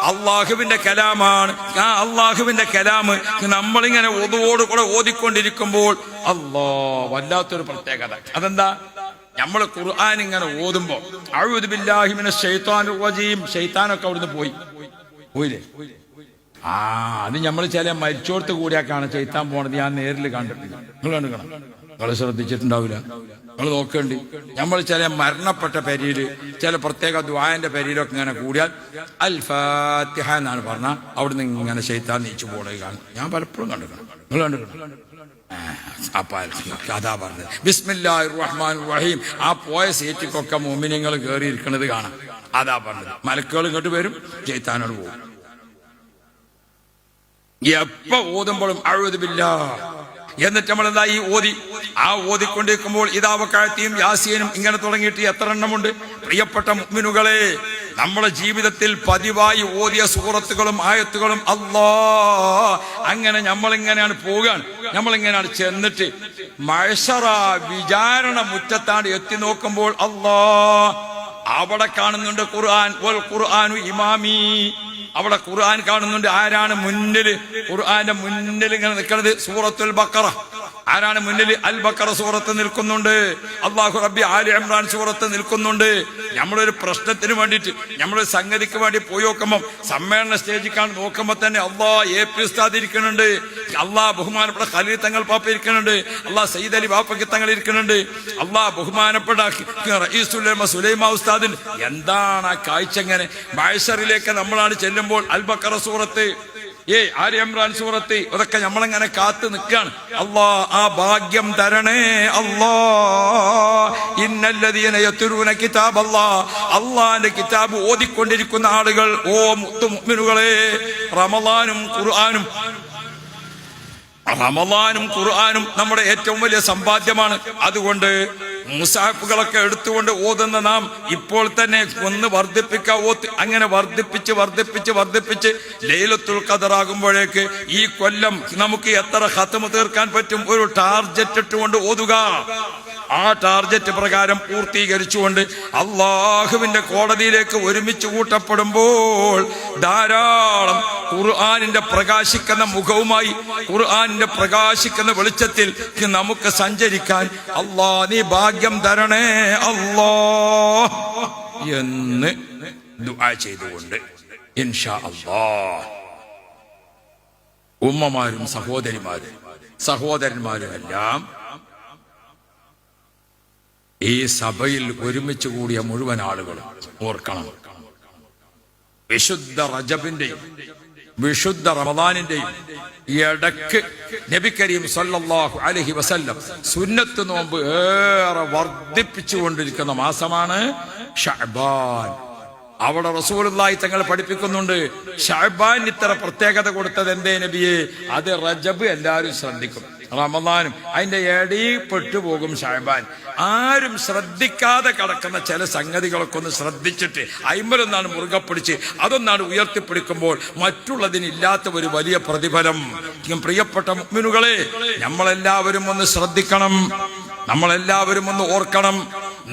അള്ളാഹുവിന്റെ കലാമാണ്. ആ അള്ളാഹുവിന്റെ കലാമ് നമ്മളിങ്ങനെ ഒതുവോടുകൂടെ ഓതിക്കൊണ്ടിരിക്കുമ്പോൾ വല്ലാത്തൊരു പ്രത്യേകത. അതെന്താ? നമ്മൾ ഖുർആൻ ഇങ്ങനെ ഓതുമ്പോ അഊദു ബില്ലാഹി മിനശ് ശൈത്വാനിർ റജീം, ശൈത്താനൊക്കെ അവിടുന്ന് പോയില്ലേ? അത് നമ്മൾ ചില മരിച്ചോടത്ത് കൂടിയാക്കാണ് ചെയ്ത്താൻ പോണത്. ഞാൻ നേരിൽ കണ്ടിട്ടില്ല. നിങ്ങൾ കണ്ടുക്കണം, നിങ്ങൾ ശ്രദ്ധിച്ചിട്ടുണ്ടാവില്ല. നിങ്ങൾ നോക്കേണ്ടി. നമ്മൾ ചില മരണപ്പെട്ട പെരിയില്, ചില പ്രത്യേക ദുആന്റെ പെരിയിലൊക്കെ ഇങ്ങനെ കൂടിയാൽ അൽ ഫാത്തിഹ എന്നാണ് പറഞ്ഞാൽ അവിടുന്ന് ഇങ്ങനെ ശൈത്താൻ നീച്ചു പോണത് കാണും. ഞാൻ പലപ്പോഴും കണ്ടിക്കണം. നിങ്ങൾ കണ്ടിക്കണം? അതാ പറഞ്ഞത് ബിസ്മില്ലാഹിർ റഹ്മാനിർ റഹീം. ആ പോയ സീറ്റിക്കൊക്കെ മുഅ്മിനീങ്ങൾ കയറിയിരിക്കുന്നത് കാണാം. അതാ പറഞ്ഞത്. മലക്കുകൾ ഇങ്ങോട്ട് വരും, ശൈത്താനോട് പോകും. എപ്പോ ഓതുമ്പോഴും അഊദു ബില്ലാഹ് എന്നിട്ട് നമ്മളെന്താ ഈ ഓതിക്കൊണ്ടിരിക്കുമ്പോൾ ഇദാ വഖഅത്തിയും യാസീനും ഇങ്ങനെ തുടങ്ങിയിട്ട് എത്ര എണ്ണമുണ്ട്? പ്രിയപ്പെട്ട മുഅ്മിനുകളെ, നമ്മുടെ ജീവിതത്തിൽ പതിവായി ഓതിയ സൂറത്തുകളും ആയത്തുകളും അങ്ങനെ നമ്മളിങ്ങനെയാണ് പോവുകയാണ്. നമ്മളിങ്ങനെയാണ് ചെന്നിട്ട് മഹ്ശറ വിചാരണ മുറ്റത്താണ് എത്തി നോക്കുമ്പോൾ അവിടെ കാണുന്നുണ്ട് ഖുർആൻ. വൽ ഖുർആനു ഇമാമി. അവിടെ ഖുർആൻ കാണുന്നുണ്ട്. ആരാണ് മുന്നിൽ? ഖുർആന്റെ മുന്നിൽ ഇങ്ങനെ നിൽക്കുന്നത് സൂറത്തുൽ ബഖറ. ആരാണ് മുന്നിൽ? അൽ ബഖറ സൂറത്ത് നിൽക്കുന്നുണ്ട്. അല്ലാഹു റബ്ബി ആലി ഇംറാൻ സൂറത്ത് നിൽക്കുന്നുണ്ട്. നമ്മളൊരു പ്രശ്നത്തിന് വേണ്ടിയിട്ട്, നമ്മളൊരു സംഗതിക്ക് വേണ്ടി പോയി നോക്കുമ്പോൾ സമ്മേളന സ്റ്റേജിൽ നോക്കുമ്പോൾ തന്നെ AP ഉസ്താദ് ഇരിക്കുന്നുണ്ട്, ബഹുമാനപ്പെട്ട ഖലീൽ തങ്ങൾ പാപ്പ ഇരിക്കുന്നുണ്ട്, സയ്യിദ് അലി ബാപ്പയ്ക്ക് തങ്ങൾ ഇരിക്കുന്നുണ്ട്, ബഹുമാനപ്പെട്ട റഈസുൽ ഉലമ സുലൈമാ ഉസ്താദ്. എന്താണ് ആ കാഴ്ച? ഇങ്ങനെ മഹ്ശറിലേക്ക് നമ്മളാണ് ചെല്ലുമ്പോൾ അൽ ബഖറ സൂറത്ത്, ആലി ഇംറാൻ സൂറത്ത്, അതൊക്കെ നമ്മളെങ്ങനെ കാത്തു നിൽക്കുകയാണ്. ആ ഭാഗ്യം തരണേ ഇന്നല്ലദീന യത്ലൂന കിതാബല്ലാഹ്. അല്ലാഹുവിന്റെ കിതാബ് ഓതിക്കൊണ്ടിരിക്കുന്ന ആളുകൾ, മുഅ്മിനുകളെ, റമളാനും ഖുർആനും നമ്മുടെ ഏറ്റവും വലിയ സമ്പാദ്യമാണ്. അതുകൊണ്ട് മുസാഫുകളൊക്കെ എടുത്തുകൊണ്ട് ഓതുന്ന നാം ഇപ്പോൾ തന്നെ ഒന്ന് അങ്ങനെ വർദ്ധിപ്പിച്ച് ലൈലത്തുൽ ഖദർ ആകുമ്പോഴേക്ക് ഈ കൊല്ലം നമുക്ക് എത്ര ഖത്മ് തീർക്കാൻ പറ്റും ഒരു ടാർജറ്റ് ഇട്ടുകൊണ്ട് ഓതുക. ആ ടാർജറ്റ് പ്രകാരം പൂർത്തീകരിച്ചുകൊണ്ട് അള്ളാഹുവിന്റെ കോടതിയിലേക്ക് ഒരുമിച്ച് കൂട്ടപ്പെടുമ്പോൾ ധാരാളം ഖുർആനിന്റെ പ്രകാശിക്കുന്ന മുഖവുമായി, ഖുർആനിന്റെ പ്രകാശിക്കുന്ന വെളിച്ചത്തിൽ നമുക്ക് സഞ്ചരിക്കാൻ നീ ഭാഗ്യം തരണേ എന്ന് ദുആ ചെയ്തുകൊണ്ട് ഇൻഷാ അല്ലാഹ് ഉമ്മമാരും സഹോദരന്മാരും എല്ലാം ഈ സഭയിൽ ഒരുമിച്ച് കൂടിയ മുഴുവൻ ആളുകളും ഓർക്കണം, വിശുദ്ധ റജബിന്റെയും വിശുദ്ധ റമദാനിന്റെയും ഇടക്ക് നബി കരീം സല്ലല്ലാഹു അലൈഹി വസല്ലം സുന്നത്ത് നോമ്പ് ഏറെ വർദ്ധിപ്പിച്ചുകൊണ്ടിരിക്കുന്ന മാസമാണ് ശഅബാൻ. അവിടെ റസൂലുള്ളാഹി തങ്ങൾ പഠിപ്പിക്കുന്നുണ്ട്, ശഅബാൻ ഇത്ര പ്രത്യേകത കൊടുത്തത് എന്തേ നബിയെ? അത് റജബ് എല്ലാവരും ശ്രദ്ധിക്കും, റമദാനും അതിന്റെ ഇടയിൽ പെട്ടുപോകും ശഅബാൻ. ആരും ശ്രദ്ധിക്കാതെ കിടക്കുന്ന ചില സംഗതികളൊക്കെ ഒന്ന് ശ്രദ്ധിച്ചിട്ട് അയിമലൊന്നാണ് മുറുകെ പിടിച്ച് അതൊന്നാണ് ഉയർത്തിപ്പിടിക്കുമ്പോൾ മറ്റുള്ളതിനില്ലാത്ത ഒരു വലിയ പ്രതിഫലം. പ്രിയപ്പെട്ട മുഅ്മിനുകളെ, നമ്മളെല്ലാവരും ഒന്ന് ശ്രദ്ധിക്കണം, നമ്മളെല്ലാവരും ഒന്ന് ഓർക്കണം.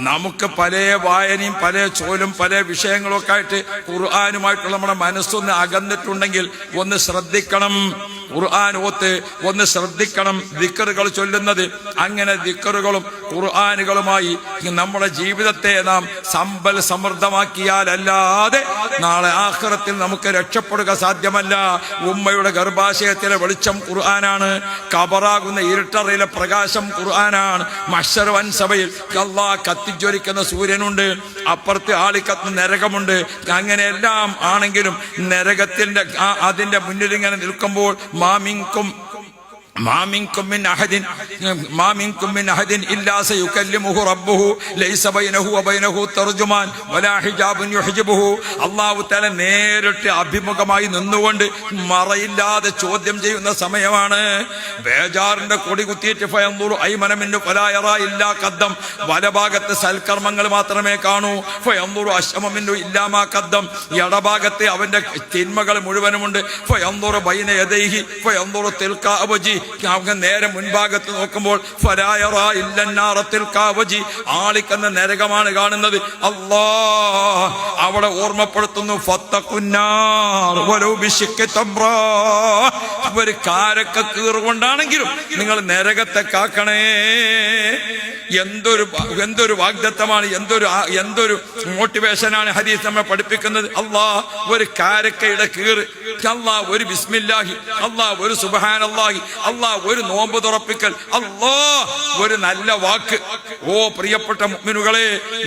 നമുക്ക് പല വായനയും പല ചോലും പല വിഷയങ്ങളൊക്കെ ആയിട്ട് ഖുർആനുമായിട്ടുള്ള നമ്മുടെ മനസ്സൊന്ന് അകന്നിട്ടുണ്ടെങ്കിൽ ഒന്ന് ശ്രദ്ധിക്കണം. ഖുർആൻ ഒന്ന് ശ്രദ്ധിക്കണം. ദിക്റുകൾ ചൊല്ലുന്നത്, അങ്ങനെ ദിക്റുകളും ഖുർആനുകളുമായി നമ്മുടെ ജീവിതത്തെ നാം സമ്പൽ സമൃദ്ധമാക്കിയാലല്ലാതെ നാളെ ആഖിറത്തിൽ നമുക്ക് രക്ഷപ്പെടുക സാധ്യമല്ല. ഉമ്മയുടെ ഗർഭാശയത്തിലെ വെളിച്ചം ഖുർആനാണ്, ഖബറാകുന്ന ഇരുട്ടറയിലെ പ്രകാശം ഖുർആനാണ്, മഹ്ശർ വൻസഭയിൽ അല്ലാഹ് കത്തിജ്വലിക്കുന്ന സൂര്യനുണ്ട്, അപ്പുറത്ത് ആളിക്കത്തുന്ന നരകമുണ്ട്. അങ്ങനെയെല്ലാം ആണെങ്കിലും നരകത്തിന്റെ അതിന്റെ മുന്നിൽ ഇങ്ങനെ നിൽക്കുമ്പോൾ ما منكم من أحد إلا سيكلمه ربه ليس بينه وبينه ترجمان ولا حجاب يحجبه. അല്ലാഹു തആല നേരിട്ട് അഭിമുഖമായി നിന്നുകൊണ്ട് മറയില്ലാതെ ചോദ്യം ചെയ്യുന്ന സമയമാണ്. ബേജാറിന്റെ കൊടി കുത്തിയിട്ട് ഫയൻദുറു അയ്മന മിന്നു ഫലാ യറാ ഇല്ലാ ഖദ്ദം, വലഭാഗത്ത് സൽക്കർമ്മങ്ങൾ മാത്രമേ കാണൂ. ഫയൻദുറു അശ്അമ മിന്നു ഇല്ലാ മാ ഖദ്ദം, ഇടഭാഗത്ത് അവന്റെ തിന്മകൾ മുഴുവനുമുണ്ട്. ഫയൻദുറു ബൈന യദൈഹി ഫയൻദുറു തിൽകാ വജി, നേരെ മുൻഭാഗത്ത് നോക്കുമ്പോൾ ഫലായറാ ഇല്ലന്നാറത്തിൽ കാവജി, ആളിക്കുന്ന നരകമാണ് കാണുന്നത്. അല്ലാ അവിടെ ഓർമ്മപ്പെടുത്തുന്നു, ഫത്തഖുന്നാർ വലൗ ബിശിഖ്ഖി തംറാ, ഒരു കാരക്ക കീറുകൊണ്ടാണെങ്കിലും നിങ്ങൾ നരകത്തെ കാക്കണേ. എന്തൊരു വാഗ്ദത്തമാണ്, എന്തൊരു മോട്ടിവേഷനാണ് ഹദീസ് നമ്മെ പഠിപ്പിക്കുന്നത്. അല്ലാ ഒരു കാരക്കയുടെ കീറ്, അല്ലാ ഒരു ബിസ്മില്ലാഹി, അല്ലാ ഒരു സുബ്ഹാനല്ലാഹി, അല്ലാ ഒരു നോമ്പ് തുറപ്പിക്കൽ, അല്ലാ ഒരു നല്ല വാക്ക്. ഓ പ്രിയപ്പെട്ട മുഅ്മിനുകളെ,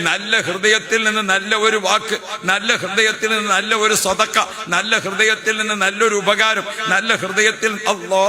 നല്ല ഹൃദയത്തിൽ നിന്ന് നല്ല ഒരു വാക്ക്, നല്ല ഹൃദയത്തിൽ നിന്ന് നല്ല ഒരു സദഖ, നല്ല ഹൃദയത്തിൽ നിന്ന് നല്ലൊരു ഉപകാരം, നല്ല ഹൃദയത്തിൽ അല്ലാ